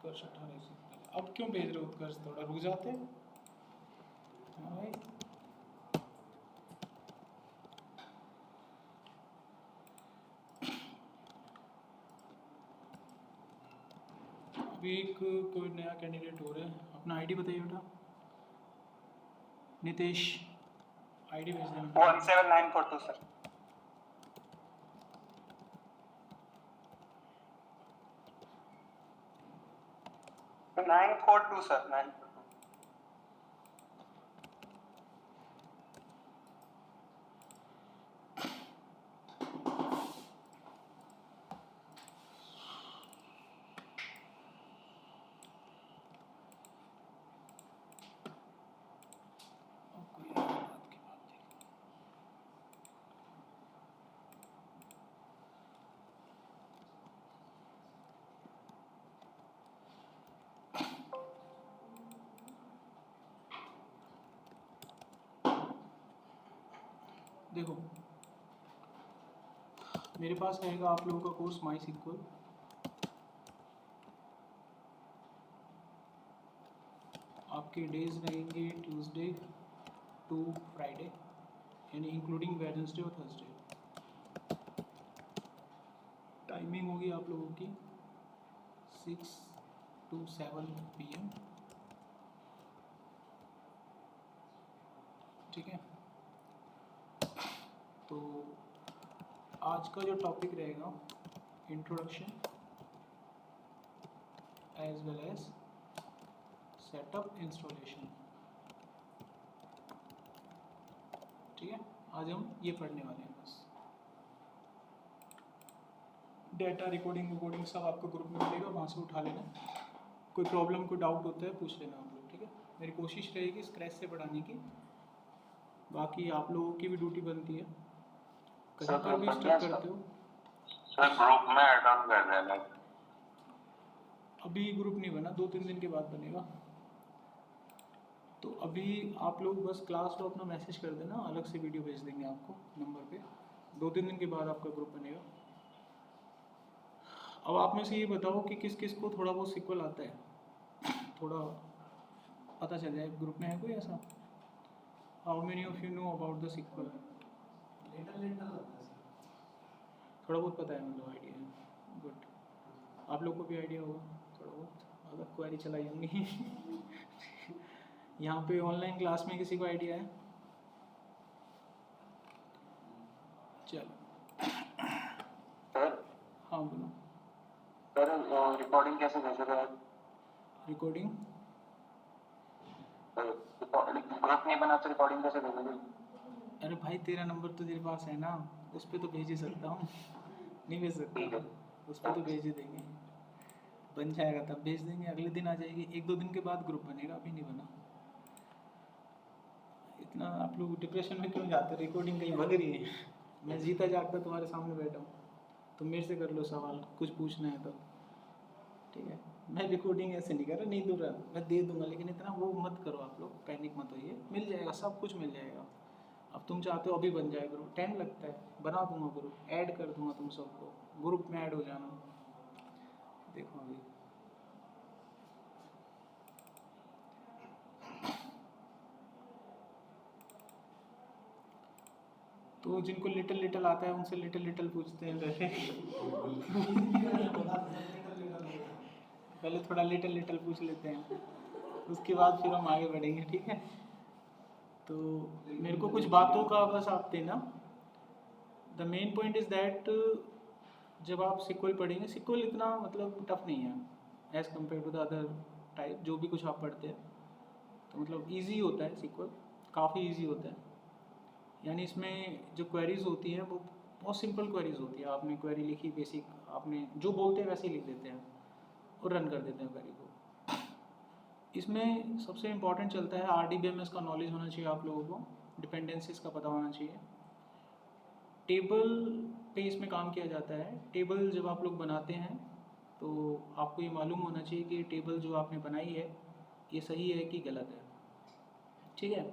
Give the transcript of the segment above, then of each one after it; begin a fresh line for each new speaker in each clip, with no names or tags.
उत्कर्ष 18 से। अब क्यों भेज रहे हो उत्कर्ष, थोड़ा रुक जाते हैं। हाँ भाई, अभी एक कोई नया कैंडिडेट हो रहा है, अपना आईडी बताइए बेटा। नितेश, आईडी भेज देना।
17942 सर। 942 सर, 942।
देखो, मेरे पास रहेगा आप लोगों का कोर्स माई सिक्वल। आपके डेज रहेंगे ट्यूसडे टू फ्राइडे, यानी इंक्लूडिंग वेडनेसडे और थर्सडे। टाइमिंग होगी आप लोगों की 6 to 7 PM, ठीक है। तो आज का जो टॉपिक रहेगा, introduction as well as setup installation, ठीक है। आज हम ये पढ़ने वाले हैं बस। डेटा रिकॉर्डिंग सब आपको ग्रुप में मिलेगा, वहाँ से उठा लेना। कोई प्रॉब्लम कोई डाउट होता है पूछ लेना आप लोग, ठीक है। मेरी कोशिश रहेगी स्क्रैच से पढ़ाने की, बाकी आप लोगों की भी ड्यूटी बनती है, कहीं पर भी स्टक करते हो।
सर ग्रुप में ऐड ऑन कर देना।
अभी ग्रुप नहीं बना, 2-3 दिन के बाद बनेगा। तो अभी आप लोग बस क्लास को अपना मैसेज कर देना, अलग से वीडियो भेज देंगे आपको नंबर पे। 2-3 दिन के बाद आपका ग्रुप बनेगा। अब आप में से ये बताओ कि किस किस को थोड़ा बहुत सिक्वल आता है, थोड़ा पता चल जाए। ग्रुप में है कोई ऐसा? How many of you know about the SQL? थोड़ा बहुत पता है, मतलब आइडिया है। गुड, आप लोग को भी आइडिया होगा थोड़ा बहुत, अलग क्वेरी चलाई होंगी। यहाँ पे ऑनलाइन क्लास में किसी को आइडिया है? चलो,
सर
हाँ बोलो।
सर रिकॉर्डिंग कैसे भेजोगे?
रिकॉर्डिंग
ग्रुप नहीं बना तो रिकॉर्डिंग कैसे भेजोगे?
अरे भाई, तेरा नंबर तो तेरे पास है ना, उस पर तो भेज ही सकता हूँ। नहीं भेज सकता? उस पर तो भेज ही देंगे, बन जाएगा तब भेज देंगे, अगले दिन आ जाएगी। 1-2 दिन के बाद ग्रुप बनेगा, अभी नहीं बना। इतना आप लोग डिप्रेशन में क्यों जाते? रिकॉर्डिंग कहीं भग रही है? मैं जीता जागता तुम्हारे सामने बैठा हूँ, तुम मेरे से कर लो सवाल, कुछ पूछना है तो, ठीक है। मैं रिकॉर्डिंग ऐसे नहीं कर रहा, नहीं दूँ रहा, मैं दे दूंगा, लेकिन इतना वो मत करो आप लोग, पैनिक मत होइए, मिल जाएगा, सब कुछ मिल जाएगा। अब तुम चाहते हो अभी बन जाए ग्रुप, टाइम लगता है, बना दूंगा ग्रुप, ऐड कर दूंगा तुम सबको, ग्रुप में ऐड हो जाना। देखो अभी तो जिनको लिटिल लिटिल आता है उनसे लिटिल लिटिल पूछते हैं पहले। पहले थोड़ा लिटिल लिटिल पूछ लेते हैं, उसके बाद फिर हम आगे बढ़ेंगे, ठीक है। तो मेरे को कुछ बातों का बस आप देना। The main point is that जब आप सिक्वल पढ़ेंगे, सिक्वल इतना मतलब टफ नहीं है as compare to the other type जो भी कुछ आप पढ़ते हैं। तो मतलब ईजी होता है सिक्वल, काफ़ी ईजी होता है। यानी इसमें जो क्वेरीज होती हैं वो बहुत सिंपल क्वेरीज होती है। आपने क्वेरी लिखी बेसिक, आपने जो बोलते हैं वैसे ही लिख देते हैं और रन कर देते हैं क्वेरी को। इसमें सबसे इम्पॉर्टेंट चलता है RDBMS का नॉलेज होना चाहिए आप लोगों को, डिपेंडेंसीज का पता होना चाहिए। टेबल पे इसमें काम किया जाता है। टेबल जब आप लोग बनाते हैं तो आपको ये मालूम होना चाहिए कि टेबल जो आपने बनाई है ये सही है कि गलत है, ठीक है।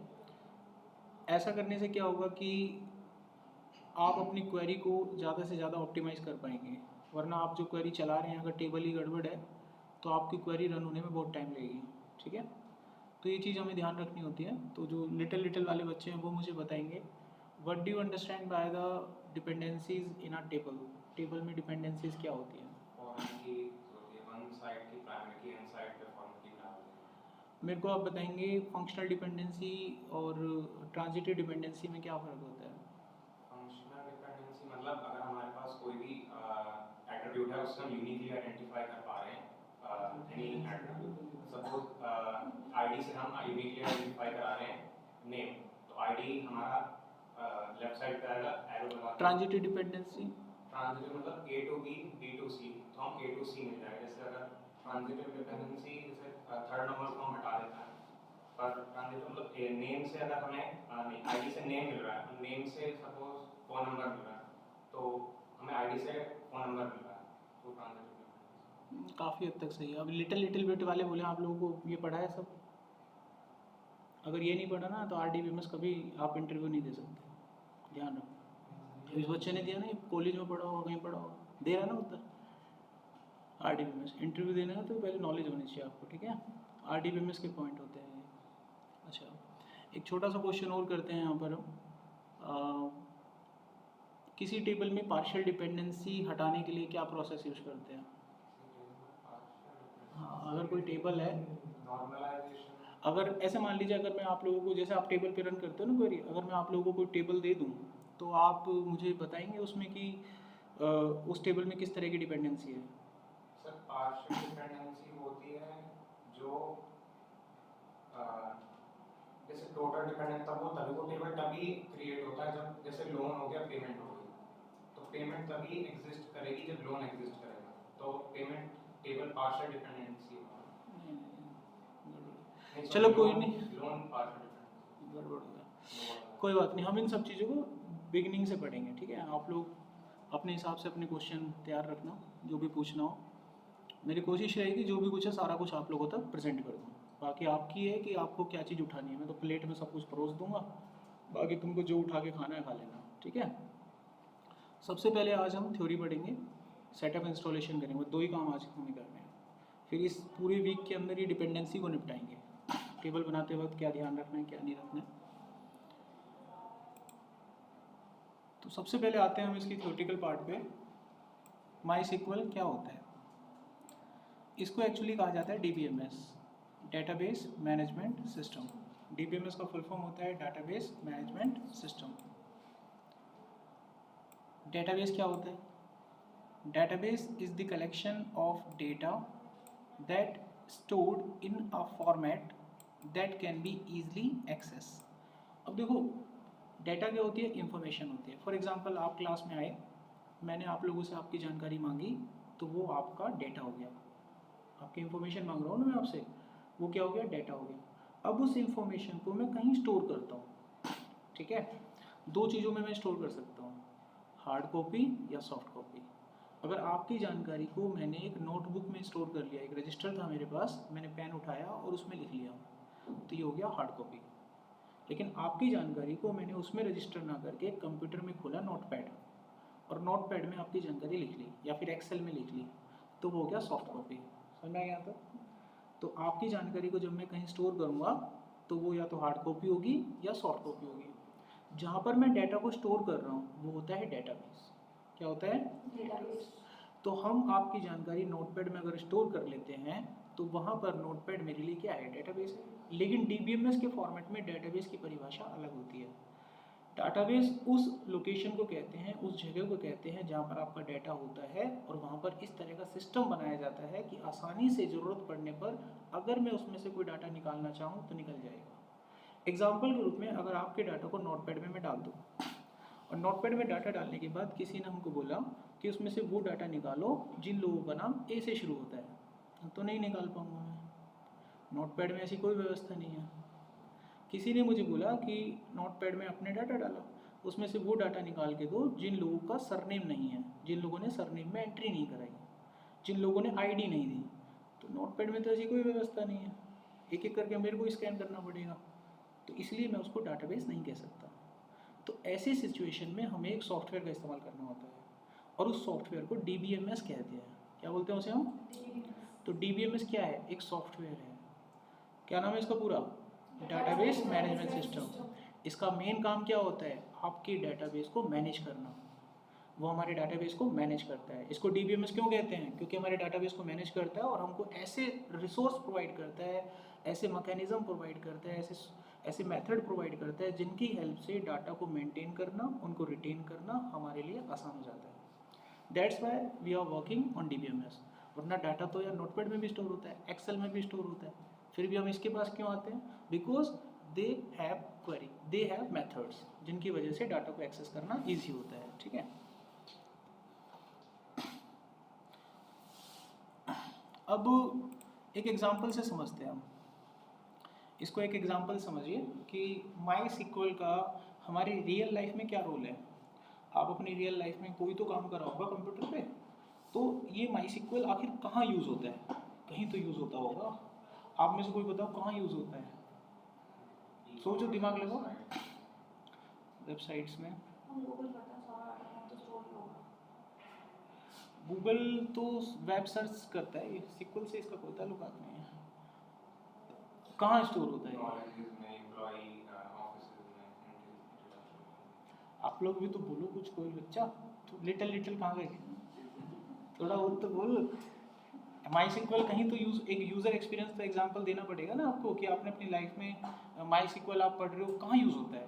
ऐसा करने से क्या होगा कि आप अपनी क्वेरी को ज़्यादा से ज़्यादा ऑप्टिमाइज़ कर पाएंगे। वरना आप जो क्वेरी चला रहे हैं अगर टेबल ही गड़बड़ है तो आपकी क्वेरी रन होने में बहुत टाइम लगेगी, ठीक है। तो ये चीज़ हमें ध्यान रखनी होती है। तो जो लिटिल वाले बच्चे हैं वो मुझे बताएंगे what do you understand by the dependencies in a table. Table में डिपेंडेंसीज क्या होती हैं? मेरे को आप बताएंगे फंक्शनल डिपेंडेंसी और ट्रांजिटिव डिपेंडेंसी में क्या फ़र्क होता है?
फंक्शनल डिपेंडेंसी मतलब अगर हमारे पास कोई भी एट्रीब्यूट है उससे हम यूनिकली आइडेंटिफाई कर पा रहे हैं एनी एट्रीब्यूट, सपोज आईडी से हम यूनिकली आइडेंटिफाई करा रहे हैं नेम, तो आईडी हमारा लेफ्ट साइड पे आएगा एरो लगा।
ट्रांजिटिव डिपेंडेंसी
मतलब ए टू बी, बी टू सी, तो हम ए टू सी मिल जाएगा। जैसे अगर ट्रांजिटिव डिपेंडेंसी जैसे थर्ड नंबर को हम हटा देता है, पर ट्रांजिटिव मतलब नेम से अगर हमें आईडी से नेम मिल रहा है, नेम से सपोज फोन नंबर मिल रहा है, तो हमें आईडी से फोन नंबर मिल रहा है, तो ट्रांजिटिव।
काफ़ी हद तक सही है। अब लिटिल बिट वाले बोले आप लोगों को ये पढ़ा है सब? अगर ये नहीं पढ़ा ना तो RDBMS कभी आप इंटरव्यू नहीं दे सकते, ध्यान रखो। इस बच्चे ने दिया ना, कॉलेज में पढ़ा होगा, कहीं पढ़ा होगा, दे रहा ना उत्तर। RDBMS इंटरव्यू देना है तो पहले नॉलेज होनी चाहिए आपको, ठीक है। RDBMS के पॉइंट होते हैं ये। अच्छा, एक छोटा सा क्वेश्चन और करते हैं यहाँ पर हम। किसी टेबल में पार्शियल डिपेंडेंसी हटाने के लिए क्या प्रोसेस यूज करते हैं? हाँ, अगर कोई टेबल है, अगर ऐसे मान लीजिए अगर मैं आप लोगों को, जैसे आप टेबल पे रन करते हो ना क्वेरी, अगर मैं आप लोगों को कोई टेबल दे दूँ तो आप मुझे बताएंगे उसमें कि उस टेबल में किस तरह की डिपेंडेंसी है?
सर पार्शियल डिपेंडेंसी होती है जो जैसे टोटल डिपेंडेंट तब होता है, वो टेबल तभी क्रिएट होता है जब जैसे लोन हो गया, पेमेंट हो गई, तो पेमेंट तभी एग्जिस्ट करेगी जब लोन एग्जिस्ट करेगा, तो पेमेंट टेबल पार्शियल डिपेंडेंसी होगा।
चलो कोई नहीं,
लोन पार्शियल डिपेंडेंसी
गड़बड़ हो गया, कोई बात नहीं, हम इन सब चीज़ों को बिगिनिंग से पढ़ेंगे, ठीक है। आप लोग अपने हिसाब से अपने क्वेश्चन तैयार रखना, जो भी पूछना हो। मेरी कोशिश रहेगी जो भी कुछ है सारा कुछ आप लोगों तक प्रेजेंट कर दूँ। बाकी आपकी है कि आपको क्या चीज़ उठानी है। मैं तो प्लेट में सब कुछ परोस दूंगा, बाकी तुमको जो उठा के खाना है खा लेना, ठीक है। सबसे पहले आज हम थ्योरी पढ़ेंगे, सेटअप इंस्टॉलेशन करेंगे, 2 ही काम आज हमें करने हैं। फिर इस पूरे वीक के अंदर ये डिपेंडेंसी को निपटाएंगे। टेबल बनाते वक्त क्या ध्यान रखना है, क्या नहीं रखना है। तो सबसे पहले आते हैं हम इसकी थ्योरेटिकल पार्ट पे। MySQL क्या होता है? इसको एक्चुअली कहा जाता है DBMS, database management system. DBMS का फुल फॉर्म होता है डेटाबेस मैनेजमेंट सिस्टम। डेटाबेस क्या होता है? Database is the collection of data that stored in a format that can be easily access. अब देखो, डेटा क्या होती है? इंफॉर्मेशन होती है। फॉर एग्जांपल आप क्लास में आए, मैंने आप लोगों से आपकी जानकारी मांगी, तो वो आपका डेटा हो गया। आपकी इंफॉर्मेशन मांग रहा हूँ ना मैं आपसे, वो क्या हो गया? डेटा हो गया। अब उस इंफॉर्मेशन को मैं कहीं स्टोर करता हूँ, ठीक है। 2 चीज़ों में मैं स्टोर कर सकता हूँ, हार्ड कॉपी या सॉफ्ट कॉपी। अगर आपकी जानकारी को मैंने एक नोटबुक में स्टोर कर लिया, एक रजिस्टर था मेरे पास, मैंने पेन उठाया और उसमें लिख लिया, तो ये हो गया हार्ड कॉपी। लेकिन आपकी जानकारी को मैंने उसमें रजिस्टर ना करके कंप्यूटर में खोला नोटपैड, और नोटपैड में आपकी जानकारी लिख ली, या फिर एक्सेल में लिख ली, तो वो हो गया सॉफ्ट कॉपी। समझ में आ गया? तो आपकी जानकारी को जब मैं कहीं स्टोर करूँगा तो वो या तो हार्ड कॉपी होगी या सॉफ्ट कॉपी होगी। जहाँ पर मैं डाटा को स्टोर कर रहा हूँ वो होता है डेटाबेस। क्या होता है? डेटाबेस। तो हम आपकी जानकारी नोटपैड में अगर स्टोर कर लेते हैं तो वहाँ पर नोटपैड मेरे लिए क्या है? डेटाबेस है। लेकिन DBMS के फॉर्मेट में डेटाबेस की परिभाषा अलग होती है। डाटाबेस उस लोकेशन को कहते हैं, उस जगह को कहते हैं जहाँ पर आपका डाटा होता है, और वहाँ पर इस तरह का सिस्टम बनाया जाता है कि आसानी से ज़रूरत पड़ने पर अगर मैं उसमें से कोई डाटा निकालना चाहूँ तो निकल जाएगा। एग्जाम्पल के रूप में अगर आपके डाटा को नोटपैड में मैं डाल दूँ, और नोटपैड में डाटा डालने के बाद किसी ने हमको बोला कि उसमें से वो डाटा निकालो जिन लोगों का नाम A से शुरू होता है, तो नहीं निकाल पाऊँगा मैं, नोटपैड में ऐसी कोई व्यवस्था नहीं है। किसी ने मुझे बोला कि नोटपैड में अपने डाटा डालो, उसमें से वो डाटा निकाल के दो जिन लोगों का सरनेम नहीं है, जिन लोगों ने सरनेम में एंट्री नहीं कराई, जिन लोगों ने ID नहीं दी। तो नोटपैड में तो ऐसी कोई व्यवस्था नहीं है, एक एक करके मेरे को स्कैन करना पड़ेगा, तो इसलिए मैं उसको डाटाबेस नहीं कह सकता। तो ऐसी सिचुएशन में हमें एक सॉफ्टवेयर का इस्तेमाल करना होता है, और उस सॉफ्टवेयर को DBMS कहते हैं। क्या बोलते हैं उसे हम? तो DBMS क्या है? एक सॉफ्टवेयर है। क्या नाम है इसका पूरा? Database management system. इसका मेन काम क्या होता है? आपके डाटाबेस को मैनेज करना। वो हमारे डाटाबेस को मैनेज करता है। इसको DBMS क्यों कहते हैं? क्योंकि हमारे डाटाबेस को मैनेज करता है और हमको ऐसे रिसोर्स प्रोवाइड करता है, ऐसे मैकेनिज्म प्रोवाइड करता है, ऐसे मेथड प्रोवाइड करता है जिनकी हेल्प से डाटा को मेंटेन करना, उनको रिटेन करना हमारे लिए आसान हो जाता है। That's why we are working on DBMS। वरना डाटा तो यार नोटपैड में भी स्टोर होता है, एक्सेल में भी स्टोर होता है, फिर भी हम इसके पास क्यों आते हैं? Because they have query, they have methods जिनकी वजह से डाटा को एक्सेस करना ईजी होता है। ठीक है, अब एक एग्जांपल से समझते हैं हम इसको। एक एग्जांपल समझिए कि MySQL का हमारी रियल लाइफ में क्या रोल है। आप अपनी रियल लाइफ में कोई तो काम कर रहा होगा कंप्यूटर पे, तो ये MySQL आखिर कहाँ यूज़ होता है? कहीं तो यूज़ होता होगा। आप में से कोई बताओ कहाँ यूज़ होता है? सोचो, दिमाग लगाओ। वेबसाइट्स में गूगल तो वेब सर्च करता है, SQL से इसका कोई ताल्लुकात नहीं है। कहाँ स्टोर होता है? आप लोग भी तो बोलो कुछ, कोई बच्चा तो लिटिल कहाँ गए? थोड़ा और तो बोल। MySQL कहीं तो एक यूज़र एक्सपीरियंस तो एग्जांपल देना पड़ेगा ना आपको कि आपने अपनी लाइफ में MySQL आप पढ़ रहे हो, कहाँ यूज़ होता है,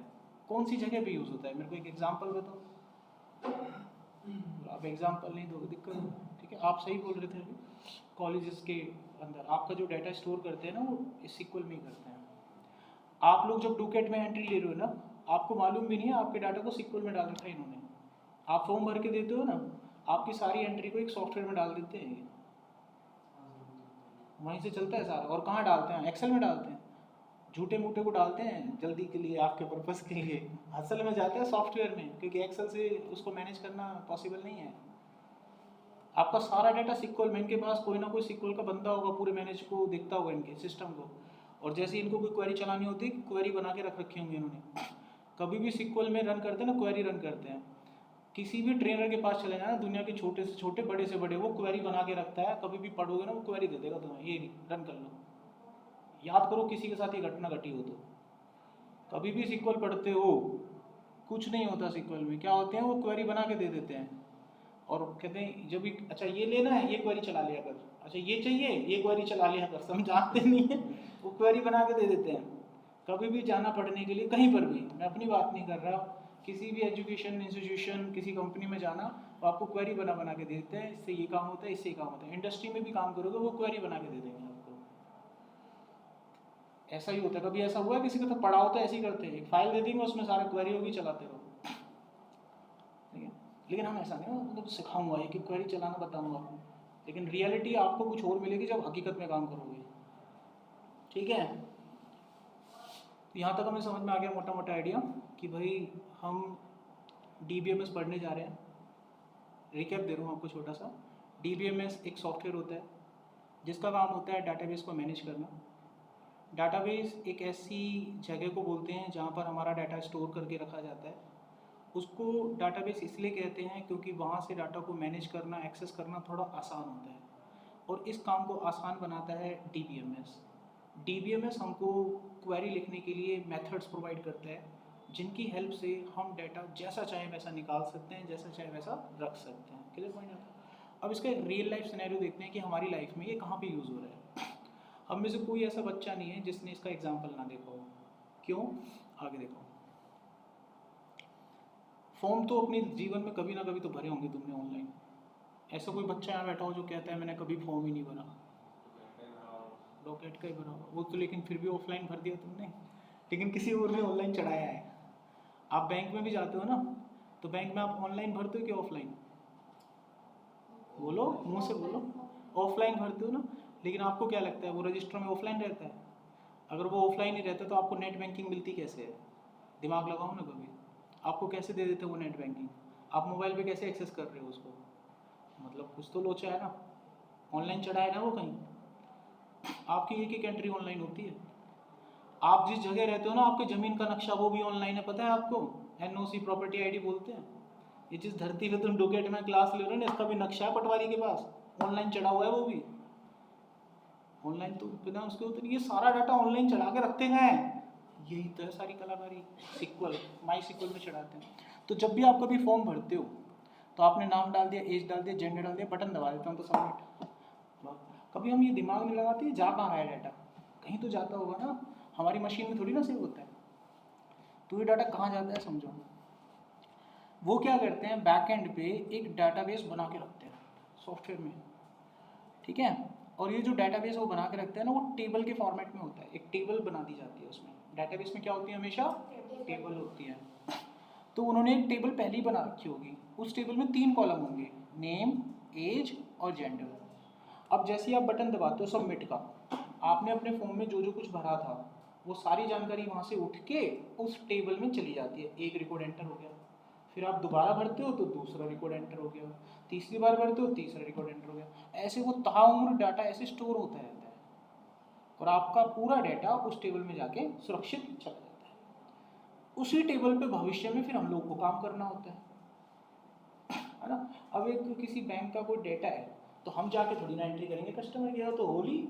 कौन सी जगह पे यूज़ होता है? मेरे को एक एग्जांपल बताओ। आप एग्जांपल नहीं दोगे दिक्कत है। ठीक है, आप सही बोल रहे थे अभी। कॉलेजेस के अंदर आपका जो डाटा स्टोर करते हैं ना, वो SQL में ही करते हैं। आप लोग जब डुकेट में एंट्री ले रहे हो ना, आपको मालूम भी नहीं है आपके डाटा को SQL में डाल रखा है इन्होंने। आप फॉर्म भर के देते हो ना, आपकी सारी एंट्री को एक सॉफ्टवेयर में डाल देते हैं, वहीं से चलता है सारा। और कहाँ डालते हैं? एक्सेल में डालते हैं। झूठे मूठे को डालते हैं जल्दी के लिए, आपके पर्पस के लिए। असल में जाता है सॉफ्टवेयर में, क्योंकि एक्सेल से उसको मैनेज करना पॉसिबल नहीं है। आपका सारा डाटा SQL में, इनके पास कोई ना कोई SQL का बंदा होगा, पूरे मैनेज को देखता होगा इनके सिस्टम को। और जैसे इनको कोई क्वेरी चलानी होती है, क्वेरी बना के रख रखी होंगी इन्होंने। कभी भी SQL में रन करते हैं ना, क्वेरी रन करते हैं, किसी भी ट्रेनर के पास चले जाना, दुनिया के छोटे से छोटे, बड़े से बड़े, वो क्वेरी बना के रखता है। कभी भी पढ़ोगे ना, वो क्वेरी दे देगा तुम्हें, ये रन कर लो। याद करो किसी के साथ ये घटना घटी हो तो। कभी भी SQL पढ़ते हो, कुछ नहीं होता SQL में। क्या होते हैं? वो क्वेरी बना के दे देते हैं और कहते हैं जब भी, अच्छा ये लेना है, ये क्वेरी चला लिया कर, अच्छा ये चाहिए, ये क्वेरी चला लिया कर। समझाते नहीं है, वो क्वेरी बना के दे देते हैं। कभी भी जाना पढ़ने के लिए कहीं पर भी, मैं अपनी बात नहीं कर रहा, किसी भी एजुकेशन इंस्टीट्यूशन, किसी कंपनी में जाना, वो आपको क्वेरी बना के दे देते हैं, इससे ये काम होता है, इससे ये काम होता है। इंडस्ट्री में भी काम करोगे, वो क्वेरी बना के दे देंगे आपको। ऐसा ही होता है। कभी ऐसा हुआ है किसी को तो पढ़ाओ तो ऐसे ही करते हैं, एक फाइल दे देंगे, उसमें सारा क्वेरी होगी, चलाते रहो। ठीक है, लेकिन हम ऐसा नहीं, मतलब सिखाऊंगा एक एक क्वेरी चलाना बताऊंगा, लेकिन रियलिटी आपको कुछ और मिलेगी जब हकीकत में काम करोगे। ठीक है, तो यहाँ तक हमें समझ में आ गया मोटा मोटा आइडिया कि भाई हम DBMS पढ़ने जा रहे हैं। रिकैप दे रहा हूँ आपको छोटा सा। DBMS एक सॉफ्टवेयर होता है जिसका काम होता है डाटाबेस को मैनेज करना। डाटाबेस एक ऐसी जगह को बोलते हैं जहाँ पर हमारा डाटा स्टोर करके रखा जाता है। उसको डाटाबेस इसलिए कहते हैं क्योंकि वहाँ से डाटा को मैनेज करना, एक्सेस करना थोड़ा आसान होता है, और इस काम को आसान बनाता है DBMS। DBMS हमको क्वेरी लिखने के लिए मेथड्स प्रोवाइड करता है जिनकी हेल्प से हम डाटा जैसा चाहे वैसा निकाल सकते हैं, जैसा चाहे वैसा रख सकते हैं। क्लियर पॉइंट आता है। अब इसका रियल लाइफ सिनेरियो देखते हैं कि हमारी लाइफ में ये कहाँ पे यूज़ हो रहा है। हम में से कोई ऐसा बच्चा नहीं है जिसने इसका एग्जाम्पल ना देखा हो। क्यों? आगे देखो। फॉर्म तो अपने जीवन में कभी ना कभी तो भरे होंगे तुमने ऑनलाइन। ऐसा कोई बच्चा यहाँ बैठा हो जो कहता है मैंने कभी फॉर्म ही नहीं भरा? डॉकेट का ही भरा होगा वो तो, लेकिन फिर भी ऑफलाइन भर दिया तुमने, लेकिन किसी और ने ऑनलाइन चढ़ाया है। आप बैंक में भी जाते हो ना, तो बैंक में आप ऑनलाइन भरते हो कि ऑफलाइन? बोलो, मुंह से बोलो। ऑफलाइन भरते हो ना, लेकिन आपको क्या लगता है वो रजिस्टर में ऑफलाइन रहता है? अगर वो ऑफलाइन ही रहता तो आपको नेट बैंकिंग मिलती कैसे है? दिमाग लगाओ ना कभी। आपको कैसे दे देते वो नेट बैंकिंग? आप मोबाइल पे कैसे एक्सेस कर रहे हो उसको? मतलब कुछ तो लोचा है ना, ऑनलाइन चढ़ा है ना वो कहीं। आपकी एक एक एंट्री ऑनलाइन होती है। आप जिस जगह रहते हो ना, आपके ज़मीन का नक्शा वो भी ऑनलाइन है, पता है आपको? NOC प्रॉपर्टी ID बोलते हैं। ये जिस धरती पे तुम डोकेट में क्लास ले रहे हो ना, इसका भी नक्शा है पटवारी के पास, ऑनलाइन चढ़ा हुआ है वो भी। ऑनलाइन तो बिना उसके होते नहीं, ये सारा डाटा ऑनलाइन चढ़ा के रखते हैं, यही तो है सारी कलाकारी, सिक्वल माई सिक्वल में चढ़ाते हैं। तो जब भी आप कभी फॉर्म भरते हो तो आपने नाम डाल दिया, एज डाल दिया, जेंडर डाल दिया, बटन दबा देता हूँ तो सबमिट। कभी हम ये दिमाग में लगाते हैं जा कहाँ रहा है डाटा, कहीं तो जाता होगा ना, हमारी मशीन में थोड़ी ना सेव होता है, तो ये डाटा कहाँ जाता है समझो। वो क्या करते हैं, बैक एंड पे एक डाटाबेस बना के रखते हैं सॉफ्टवेयर में, ठीक है। और ये जो डाटाबेस वो बना के रखते हैं ना, वो टेबल के फॉर्मेट में होता है, एक टेबल बना दी जाती है उसमें। डाटाबेस में क्या होती है, हमेशा टेबल होती है। तो उन्होंने एक टेबल पहले ही बना रखी होगी, उस टेबल में 3 कॉलम होंगे, नेम, एज और जेंडर। अब जैसे ही आप बटन दबाते हो सबमिट का, आपने अपने फॉर्म में जो जो कुछ भरा था वो सारी जानकारी वहाँ से उठ के उस टेबल में चली जाती है। एक रिकॉर्ड एंटर हो गया, फिर आप दोबारा भरते हो तो दूसरा रिकॉर्ड एंटर हो गया, तीसरी बार भरते हो तीसरा रिकॉर्ड एंटर हो गया, ऐसे वो ताउम्र डाटा ऐसे स्टोर होता रहता है और आपका पूरा डाटा उस टेबल में जाके सुरक्षित चला जाता है। उसी टेबल पे भविष्य में फिर हम लोग को काम करना होता है ना। अब एक किसी बैंक का कोई डेटा है तो हम जाके थोड़ी ना एंट्री करेंगे, कस्टमर गया तो होली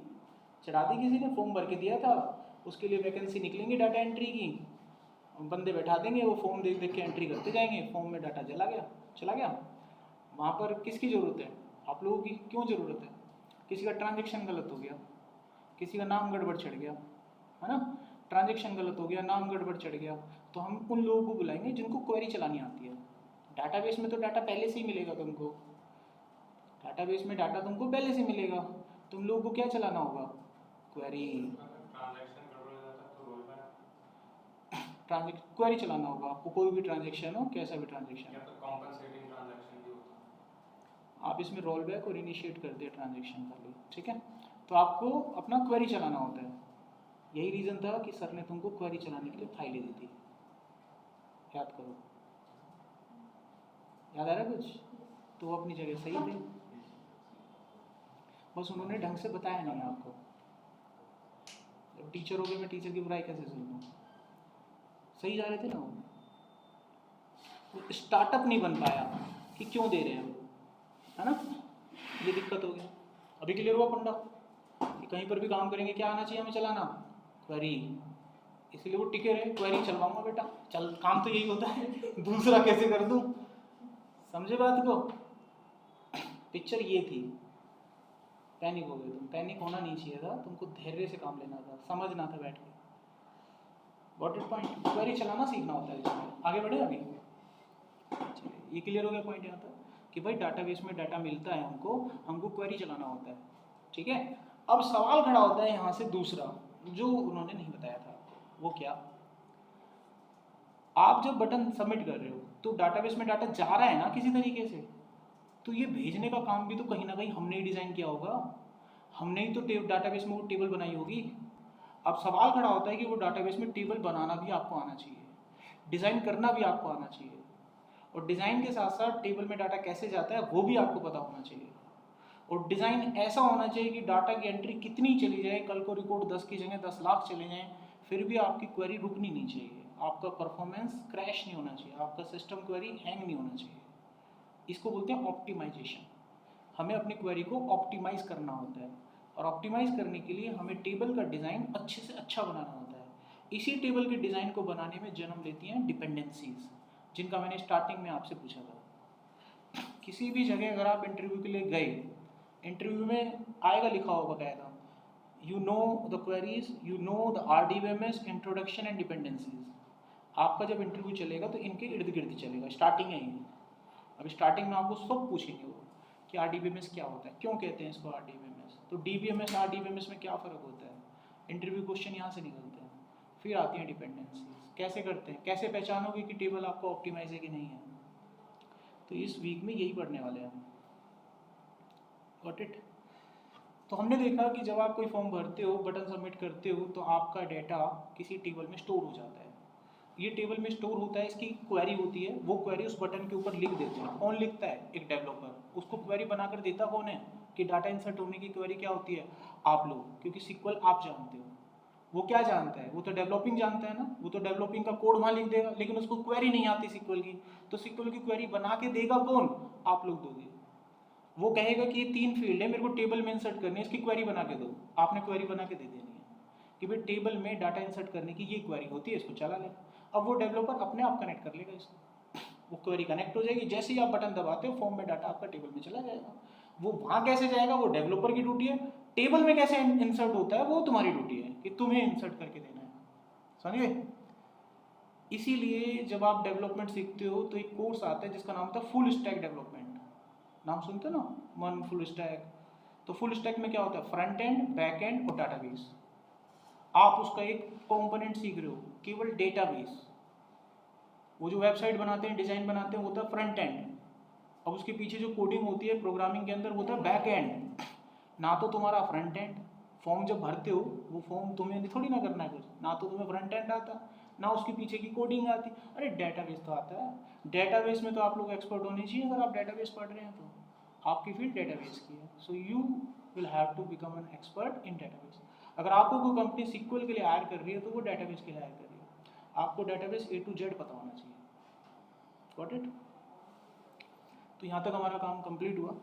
चढ़ा दी किसी ने, फॉर्म भर के दिया था, उसके लिए वैकेंसी निकलेंगी डाटा एंट्री की, बंदे बैठा देंगे, वो फॉर्म देख देख के एंट्री करते जाएंगे, फॉर्म में डाटा चला गया। वहाँ पर किसकी ज़रूरत है, आप लोगों की क्यों ज़रूरत है, किसी का ट्रांजेक्शन गलत हो गया, किसी का नाम गड़बड़ चढ़ गया, है ना, ट्रांजेक्शन गलत हो गया, नाम गड़बड़ चढ़ गया, तो हम उन लोगों को बुलाएंगे जिनको क्वेरी चलानी आती है। डाटाबेस में तो डाटा पहले से ही मिलेगा तुमको, डाटाबेस में डाटा तुमको पहले से मिलेगा, तुम लोगों को क्या चलाना होगा, क्वेरी। क्वेरी चलाना होगा आपको, कोई भी ट्रांजेक्शन हो, कैसा भी ट्रांजेक्शन, आप इसमें रोल बैक और इनिशिएट कर दिया ट्रांजेक्शन का लिए, ठीक है। तो आपको अपना क्वेरी चलाना होता है, यही रीज़न था कि सर ने तुमको क्वेरी चलाने के लिए फाइलें दी थी, याद करो, याद आ रहा है कुछ, तो वो अपनी जगह सही थे, बस उन्होंने ढंग से बताया नहीं आपको। जब टीचर हो गए, मैं टीचर की बुराई कैसे सुन लूँ, सही जा रहे थे ना वो स्टार्टअप नहीं बन पाया कि क्यों दे रहे हैं, है ना, ये दिक्कत हो गई। अभी क्लियर हुआ पंडा कि कहीं पर भी काम करेंगे क्या आना चाहिए हमें चलाना, क्वेरी, इसलिए वो टिके रहे, क्वेरी चलवाऊंगा बेटा, चल काम तो यही होता है, दूसरा कैसे कर दूं, समझे बात को। पिक्चर ये थी, पैनिक हो गए तुम, पैनिक होना नहीं चाहिए था, तुमको धैर्य से काम लेना था, समझना था बैठ के, गॉट इट पॉइंट। क्वेरी चलाना सीखना होता है, आगे बढ़े अभी, चलिए ये क्लियर हो गया पॉइंट यहाँ तक कि भाई डाटाबेस में डाटा मिलता है हमको क्वेरी चलाना होता है, ठीक है। अब सवाल खड़ा होता है यहाँ से दूसरा जो उन्होंने नहीं बताया था, वो क्या, आप जब बटन सबमिट कर रहे हो तो डाटाबेस में डाटा जा रहा है ना किसी तरीके से, तो ये भेजने का काम भी तो कहीं ना कहीं हमने ही डिज़ाइन किया होगा, हमने ही तो डाटाबेस में वो टेबल बनाई होगी। अब सवाल खड़ा होता है कि वो डाटाबेस में टेबल बनाना भी आपको आना चाहिए, डिज़ाइन करना भी आपको आना चाहिए, और डिज़ाइन के साथ साथ टेबल में डाटा कैसे जाता है वो भी आपको पता होना चाहिए, और डिज़ाइन ऐसा होना चाहिए कि डाटा की एंट्री कितनी चली जाए, कल को रिकॉर्ड 10 की जगह 10 लाख चले जाएँ, फिर भी आपकी क्वेरी रुकनी नहीं चाहिए, आपका परफॉर्मेंस क्रैश नहीं होना चाहिए, आपका सिस्टम क्वेरी हैंग नहीं होना चाहिए। इसको बोलते हैं ऑप्टिमाइजेशन। हमें अपनी क्वेरी को ऑप्टिमाइज करना होता है, और ऑप्टिमाइज करने के लिए हमें टेबल का डिज़ाइन अच्छे से अच्छा बनाना होता है। इसी टेबल के डिज़ाइन को बनाने में जन्म लेती हैं डिपेंडेंसीज, जिनका मैंने स्टार्टिंग में आपसे पूछा था। किसी भी जगह अगर आप इंटरव्यू के लिए गए, इंटरव्यू में आएगा लिखा होगा बकायदा, you know the queries, you know the RDBMS introduction and dependencies. आपका जब इंटरव्यू चलेगा तो इनके इर्द गिर्द चलेगा, स्टार्टिंग है ये। अभी स्टार्टिंग में आपको सब पूछेंगे वो कि RDBMS क्या होता है, क्यों कहते हैं इसको RDBMS, तो DBMS RDBMS में क्या फ़र्क होता है, इंटरव्यू क्वेश्चन यहाँ से निकलते हैं। फिर आती हैं डिपेंडेंसीज, कैसे करते हैं, कैसे पहचानोगे कि टेबल आपको ऑप्टिमाइज है कि नहीं है। तो इस वीक में यही पढ़ने वाले हैं हम, गॉट इट। तो हमने देखा कि जब आप कोई फॉर्म भरते हो, बटन सबमिट करते हो, तो आपका डेटा किसी टेबल में स्टोर हो जाता है। ये टेबल में स्टोर होता है, इसकी क्वेरी होती है, वो क्वेरी उस बटन के ऊपर लिख देते हैं। कौन लिखता है, एक डेवलपर। उसको क्वेरी बनाकर देता कौन है, कि डाटा इंसर्ट होने की क्वेरी क्या होती है, आप लोग, क्योंकि सिक्वल आप जानते हो। वो क्या जानता है, वो तो डेवलपिंग जानता है ना, वो तो डेवलपिंग का कोड वहाँ लिख देगा, लेकिन उसको क्वेरी नहीं आती सिक्वल की, तो सिक्वल की क्वेरी बना के देगा कौन, आप लोग दोगे। वो कहेगा कि ये 3 फील्ड है, मेरे को टेबल में इंसर्ट करनी है, इसकी क्वेरी बना के दो। आपने क्वेरी बना के दे देनी है कि भाई टेबल में डाटा इंसर्ट करने की ये क्वेरी होती है, इसको चला ले। अब वो डेवलपर अपने आप कनेक्ट कर लेगा इसको, वो क्वेरी कनेक्ट हो जाएगी, जैसे ही आप बटन दबाते हो फॉर्म में डाटा आपका टेबल में चला जाएगा। वो वहाँ कैसे जाएगा वो डेवलपर की ड्यूटी है, टेबल में कैसे इंसर्ट होता है वो तुम्हारी ड्यूटी है कि तुम्हें इंसर्ट करके देना है। समझे? इसीलिए जब आप डेवलपमेंट सीखते हो तो एक कोर्स आता है जिसका नाम होता है फुल स्टैक डेवलपमेंट। नाम सुनते हो ना, मन फुल स्टैक। तो फुल स्टैक में क्या होता है, फ्रंट एंड, बैक एंड और डाटाबेस। आप उसका एक कंपोनेंट सीख रहे हो, केवल डेटाबेस। वो जो वेबसाइट बनाते हैं, डिजाइन बनाते हैं, वो होता है फ्रंट एंड। अब उसके पीछे जो कोडिंग होती है प्रोग्रामिंग के अंदर, वो होता है बैक एंड। ना तो तुम्हारा फ्रंट एंड, फॉर्म जब भरते हो वो फॉर्म तुम्हें थोड़ी ना करना है कुछ, ना तो तुम्हें फ्रंट एंड आता, ना उसके पीछे की कोडिंग आती। अरे डेटाबेस तो आता है, डेटाबेस में तो आप लोग एक्सपर्ट होने चाहिए। अगर आप डेटाबेस पढ़ रहे हैं तो आपकी फील्ड डेटाबेस की है, so you will have to become an expert in database. अगर आपको कोई कंपनी सीक्वल के लिए हायर कर रही है तो वो डेटाबेस के लिए हायर कर रही है। आपको डेटाबेस A to Z पता होना चाहिए। Got it? तो यहाँ तक हमारा काम कंप्लीट हुआ।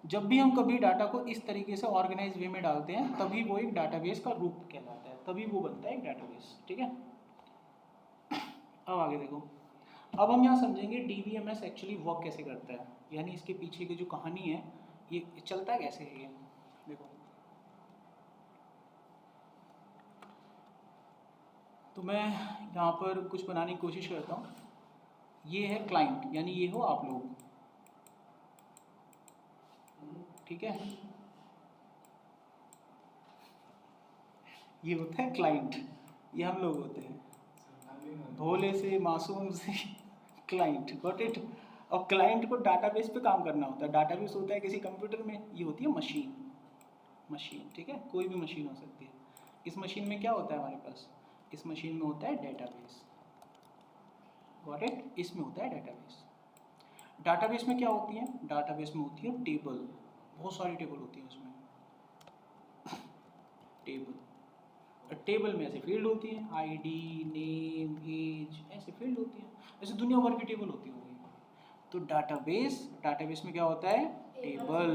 जब भी हम कभी डाटा को इस तरीके से ऑर्गेनाइज वे में डालते हैं तभी वो एक डाटाबेस का रूप कहलाता है, तभी वो बनता है एक डाटाबेस। ठीक है, अब आगे देखो। अब हम यहाँ समझेंगे DBMS एक्चुअली वर्क कैसे करता है, यानी इसके पीछे की जो कहानी है ये चलता कैसे है। ये देखो, तो मैं यहाँ पर कुछ बनाने की कोशिश करता हूँ। ये है क्लाइंट, यानी ये हो आप लोग। ठीक है, ये होता है क्लाइंट, ये हम लोग होते हैं, भोले से मासूम से क्लाइंट। Got it? और क्लाइंट को डाटाबेस पे काम करना होता है। डाटाबेस होता है किसी कंप्यूटर में, ये होती है मशीन। मशीन, ठीक है, कोई भी मशीन हो सकती है। इस मशीन में क्या होता है हमारे पास, इस मशीन में होता है डेटाबेस। Got it? इसमें होता है डेटाबेस। डाटाबेस में क्या होती है, डाटाबेस में होती है टेबल, बहुत सारी टेबल होती है उसमें। टेबल, टेबल में ऐसे फील्ड होती है, आईडी, नेम, एज, ऐसे फील्ड होती है। ऐसे दुनिया भर की टेबल होती होगी। तो डाटाबेस, डाटाबेस में क्या होता है, टेबल,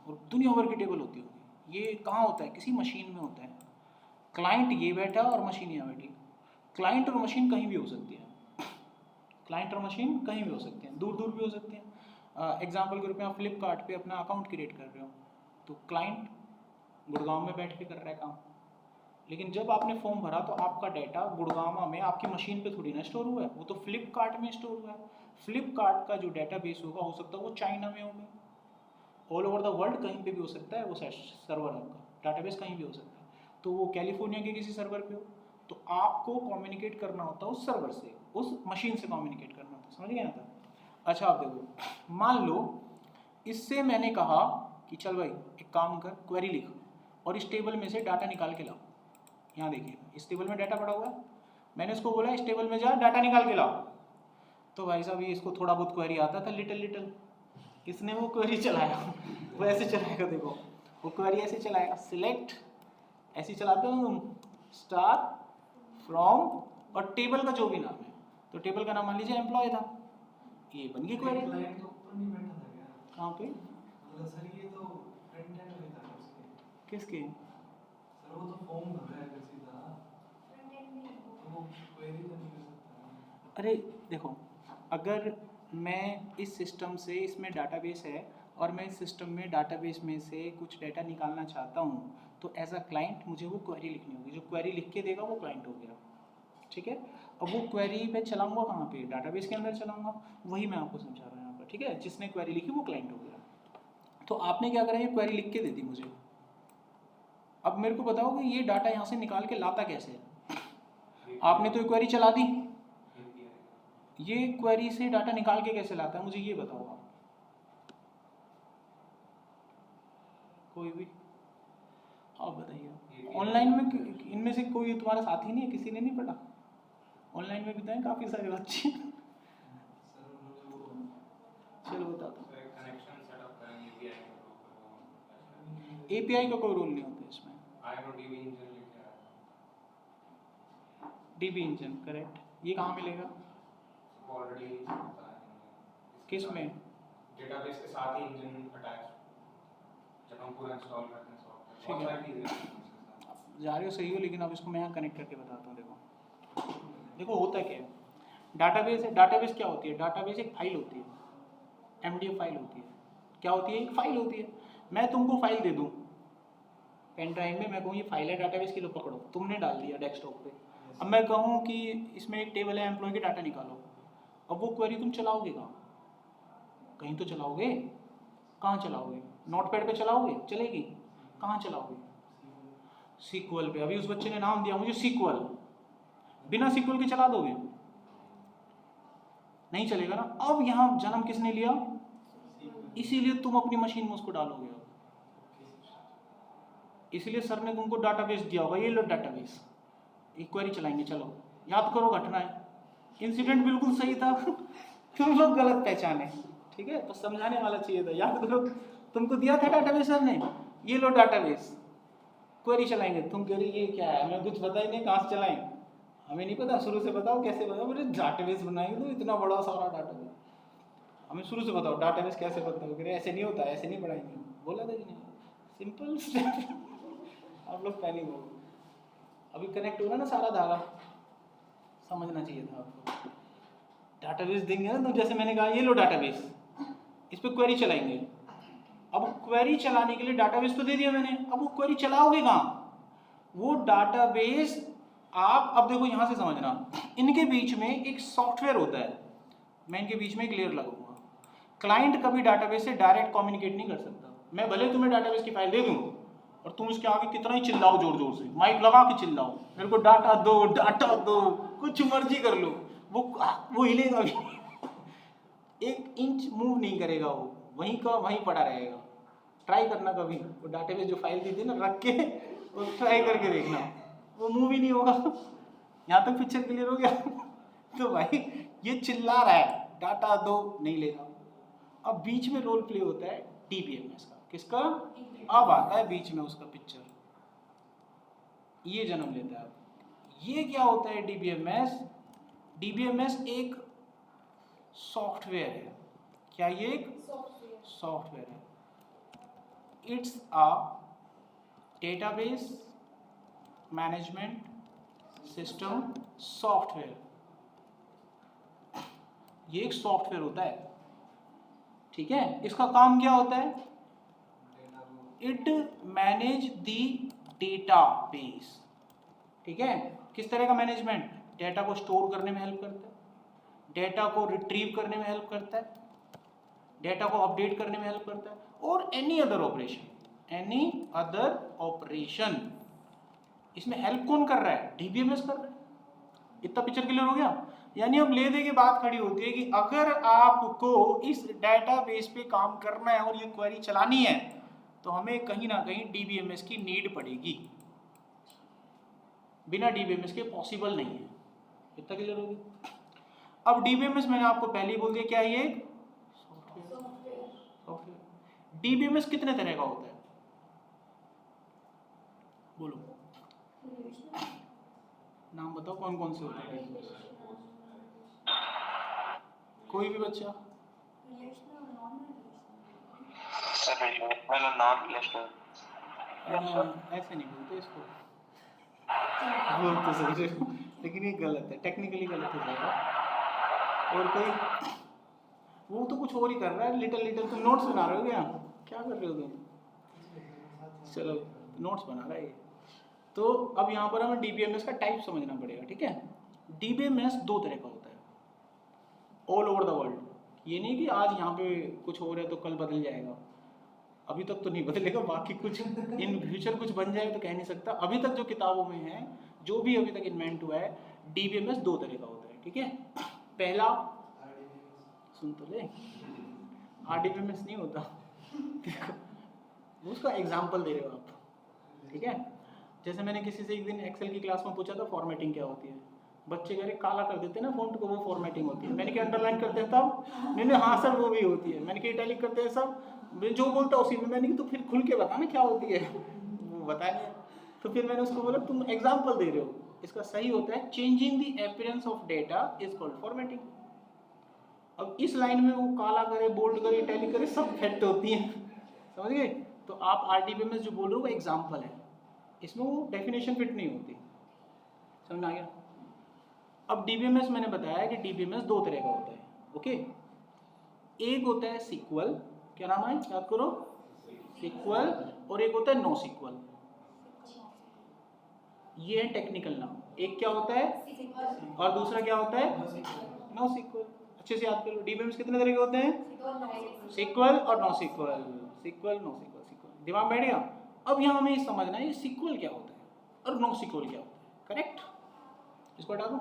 और दुनिया भर की टेबल होती होगी। ये कहाँ होता है, किसी मशीन में होता है। क्लाइंट ये बैठा और मशीन यहाँ बैठी। क्लाइंट और मशीन कहीं भी हो सकती है, क्लाइंट और मशीन कहीं भी हो सकती हैं, दूर दूर भी हो सकती हैं। एग्जाम्पल के रूप में आप फ्लिपकार्ट पे अपना अकाउंट क्रिएट कर रहे हो, तो क्लाइंट गुड़गांव में बैठ के कर रहा है काम, लेकिन जब आपने फॉर्म भरा तो आपका डाटा गुड़गांव में आपकी मशीन पे थोड़ी ना स्टोर हुआ है, वो तो फ्लिपकार्ट में स्टोर हुआ है। फ्लिपकार्ट का जो डेटाबेस होगा, हो सकता है वो चाइना में होगा, ऑल ओवर द वर्ल्ड कहीं पे भी हो सकता है वो सर्वर आपका, डाटाबेस कहीं भी हो सकता है। तो वो कैलिफोर्निया के किसी सर्वर पे हो, तो आपको कम्युनिकेट करना होता है उस सर्वर से, उस मशीन से कम्युनिकेट करना होता है। समझ गए यहाँ तक? अच्छा, आप देखो, मान लो इससे मैंने कहा कि चल भाई एक काम कर, क्वेरी लिख और इस टेबल में से डाटा निकाल के लाओ। यहाँ देखिए, इस टेबल में डाटा पड़ा हुआ है, मैंने इसको बोला इस टेबल में जा डाटा निकाल के लाओ। तो भाई साहब ये इसको थोड़ा बहुत क्वेरी आता था, लिटिल लिटिल, इसने वो क्वेरी चलाया वो ऐसे चलाएगा, देखो वो क्वेरी ऐसे चलाएगा, सिलेक्ट, ऐसे चलाते हो तुम, स्टार, फ्रॉम, और टेबल का जो भी नाम है, तो टेबल का नाम मान लीजिए एम्प्लॉय था, ये बन गई क्वेरी।
क्लाइंट तो ऊपर नहीं बैठा था क्या?
कहाँ पे?
मतलब सर ये तो फ्रंट एंड में था उसके।
किसके?
सर वो तो फॉर्म भर रहा है अगर सीधा, तो वो क्वेरी तो नहीं कर सकता।
अरे देखो, अगर मैं इस सिस्टम से, इसमें डाटाबेस है और मैं इस सिस्टम में डाटाबेस में से कुछ डाटा निकालना चाहता हूँ, तो एज अ क्लाइंट मुझे वो क्वेरी लिखनी होगी, जो क्वेरी लिख के देगा वो क्लाइंट हो गया। ठीक है, अब वो क्वेरी मैं चलाऊंगा कहाँ पे, डाटाबेस के अंदर चलाऊंगा, वही मैं आपको समझा रहा हूँ यहाँ पर। ठीक है, जिसने क्वेरी लिखी वो क्लाइंट हो गया। तो आपने क्या करा, ये क्वेरी लिख के दे दी मुझे। अब मेरे को बताओ कि ये डाटा यहाँ से निकाल के लाता कैसे है। आपने तो ये क्वेरी चला दी, ये क्वेरी से डाटा निकाल के कैसे लाता है, मुझे ये बताओ आप, कोई भी आप बताइए। ऑनलाइन में इनमें से कोई तुम्हारा साथी नहीं है, किसी ने नहीं पढ़ा? ऑनलाइन में भी तो हैं काफ़ी सारे बच्चे।
सर उन्होंने वो
चलो बता दो।
कनेक्शन सेटअप करेंगे
API का कोई रोल नहीं होता इसमें।
आई नो डीबी इंजन लिखा है,
DB इंजन, करेक्ट। ये कहाँ मिलेगा,
ऑलरेडी
किस में?
डेटाबेस के साथ ही इंजन अटैच, जब हम पूरा इंस्टॉल करते हैं सॉफ्टवेयर,
ठीक है।
बहुत सारी चीज़ें हैं उसके साथ।
जा रहे हो सही हो, लेकिन अब इसको मैं यहाँ कनेक्ट करके बताता हूँ। देखो होता क्या है, डाटाबेस है। डाटाबेस क्या होती है? डाटाबेस एक फाइल होती है, एमडीएफ फाइल होती है। क्या होती है? एक फाइल होती है। मैं तुमको फाइल दे दूँ पेन ड्राइव में, मैं कहूँ ये फाइल है डाटाबेस की, लो पकड़ो, तुमने डाल दिया डेस्कटॉप पे। अब मैं कहूँ कि इसमें एक टेबल है, एम्प्लॉय के डाटा निकालो। अब वो क्वेरी तुम चलाओगे कहाँ? कहीं तो चलाओगे। कहाँ चलाओगे? नोटपैड पे चलाओगे? चलेगी? कहाँ चलाओगे? सीक्वल पे। अभी उस बच्चे ने नाम दिया मुझे सीक्वल, बिना सीक्वल के चला दोगे? नहीं चलेगा ना। अब यहाँ जन्म किसने लिया? इसीलिए तुम अपनी मशीन में उसको डालोगे। अब इसीलिए सर ने तुमको डाटाबेस दिया होगा, ये लो डाटाबेस, एक क्वेरी चलाएंगे, चलो याद करो घटना है, इंसिडेंट बिल्कुल सही था तुम लोग गलत पहचाने, ठीक है? तो समझाने वाला चाहिए था, याद करो तुमको दिया था डाटाबेस सर ने, ये लो डाटाबेस, क्वेरी चलाएंगे। तुम कह रही ये क्या है, हमें कुछ पता ही नहीं, कहाँ से चलाएं, हमें नहीं पता, शुरू से बताओ कैसे बताओ। मेरे डाटाबेस बनाएंगे तो इतना बड़ा सारा डाटाबेस, हमें शुरू से बताओ डाटाबेस कैसे बताओ। कह रहे ऐसे नहीं होता, ऐसे नहीं पढ़ाएंगे। बोला था कि नहीं, सिंपल स्टेप आप लोग पैनिक हो। अभी कनेक्ट होगा ना सारा धागा, समझना चाहिए था आपको। डाटाबेस देंगे ना, तो जैसे मैंने कहा ये लो डाटाबेस, इस पर क्वेरी चलाएंगे। अब क्वेरी चलाने के लिए डाटाबेस तो दे दिया मैंने, अब वो क्वेरी चलाओगे कहाँ? वो डाटाबेस आप, अब देखो यहाँ से समझना, इनके बीच में एक सॉफ्टवेयर होता है, मैं इनके बीच में एक लेयर लगाऊंगा। क्लाइंट कभी डाटाबेस से डायरेक्ट कम्युनिकेट नहीं कर सकता। मैं भले तुम्हें डाटाबेस की फाइल दे दूँ और तुम उसके आगे कितना ही चिल्लाओ, जोर जोर से माइक लगा के चिल्लाओ, मेरे को डाटा दो डाटा दो, कुछ मर्जी कर लो, वो हिलेगा भी एक इंच मूव नहीं करेगा, वो वहीं का वहीं पड़ा रहेगा। ट्राई करना कभी, वो डाटाबेस जो फाइल दी थी ना, रख के वो ट्राई करके देखना, वो मूव ही नहीं होगा। यहाँ तक पिक्चर क्लियर हो गया तो भाई ये चिल्ला रहा है डाटा दो, नहीं लेगा। अब बीच में रोल प्ले होता है डीबीएमएस का। किसका? अब आता है बीच में उसका पिक्चर, ये जन्म लेता है। ये क्या होता है डीबीएमएस? डीबीएमएस एक सॉफ्टवेयर है। क्या ये एक सॉफ्टवेयर है? It's a database management system software. ये एक सॉफ्टवेयर होता है, ठीक है? इसका काम क्या होता है? इट मैनेज दी डेटाबेस, ठीक है? किस तरह का मैनेजमेंट? डेटा को स्टोर करने में हेल्प करता है, डेटा को रिट्रीव करने में हेल्प करता है, डेटा को अपडेट करने में हेल्प करता है, और एनी अदर ऑपरेशन। इसमें हेल्प कौन कर रहा है? डीबीएमएस कर रहा है। इतना पिक्चर क्लियर हो गया? यानी अब ले दे के बात खड़ी होती है कि अगर आपको इस डेटाबेस पे काम करना है और ये क्वेरी चलानी है, तो हमें कहीं ना कहीं डीबीएमएस की नीड पड़ेगी। बिना डीबीएमएस के पॉसिबल नहीं है। इतना क्लियर हो गया? अब डीबीएमएस मैंने आपको पहले ही बोल दिया, क्या है ये? सॉफ्टवेयर। डीबीएमएस कितने तरह का होता है? बोलो, नाम बताओ कौन कौन से होते हैं? कोई भी बच्चा? ऐसे नहीं बोलते इसको, बोल तो सही रहे हो, लेकिन ये गलत है, टेक्निकली गलत हो जाएगा। और कोई? वो तो कुछ और ही कर रहा है, लिटिल तुम नोट्स बना रहे हो क्या? क्या कर रहे हो तुम? चलो नोट्स बना रहा है ये। तो अब यहाँ पर हमें डीबीएमएस का टाइप समझना पड़ेगा, ठीक है? डीबीएमएस दो तरह का होता है ऑल ओवर द वर्ल्ड। ये नहीं कि आज यहाँ पे कुछ हो रहा है तो कल बदल जाएगा, अभी तक तो नहीं बदलेगा, बाकी कुछ इन फ्यूचर कुछ बन जाए तो कह नहीं सकता। अभी तक जो किताबों में है, जो भी अभी तक इन्वेंट हुआ है, डीबीएमएस दो तरह का होता है, ठीक है? पहला, सुन तो ले, आरडीबीएमएस नहीं होता उसका एग्जाम्पल दे रहे हो आप, ठीक है? जैसे मैंने किसी से एक दिन एक्सेल की क्लास में पूछा था फॉर्मेटिंग क्या होती है, बच्चे कह रहे काला कर देते हैं ना फ़ॉन्ट को, वो फॉर्मेटिंग होती है। मैंने क्या अंडरलाइन करते हैं तब? नहीं हाँ सर वो भी होती है। मैंने क्या इटैलिक करते हैं सब? मैं जो बोलता उसी में। मैंने तो फिर खुल के बता ना क्या होती है, वो बता दिया। तो फिर मैंने उसको बोला तुम एग्जाम्पल दे रहे हो, इसका सही होता है changing the appearance of data is called formatting. अब इस लाइन में वो काला करे, बोल्ड करे, टैली करे, सब इफेक्ट होती हैं, समझ गए? तो आप आरडीबीएमएस जो बोल रहे हो वो एग्जाम्पल है, इसमें वो डेफिनेशन फिट नहीं होती। समझ में आ गया? अब डीबीएमएस मैंने बताया कि डीबीएमएस दो तरह का होता है, ओके? एक होता है सीक्वल, क्या नाम है याद करो, सीक्वल, और एक होता है नो सीक्वल। ये है टेक्निकल नाम। एक क्या होता है और दूसरा क्या होता है, नो सीक्वल। अच्छे से याद करो, डीबीएमएस कितने तरह के होते हैं, सीक्वल और no SQL, SQL no SQL, SQL. दिमाग बैठ गया? अब यहाँ हमें समझना है सीक्वल क्या होता है और नो सीक्वल क्या होता है, करेक्ट? इसको हटा दूं,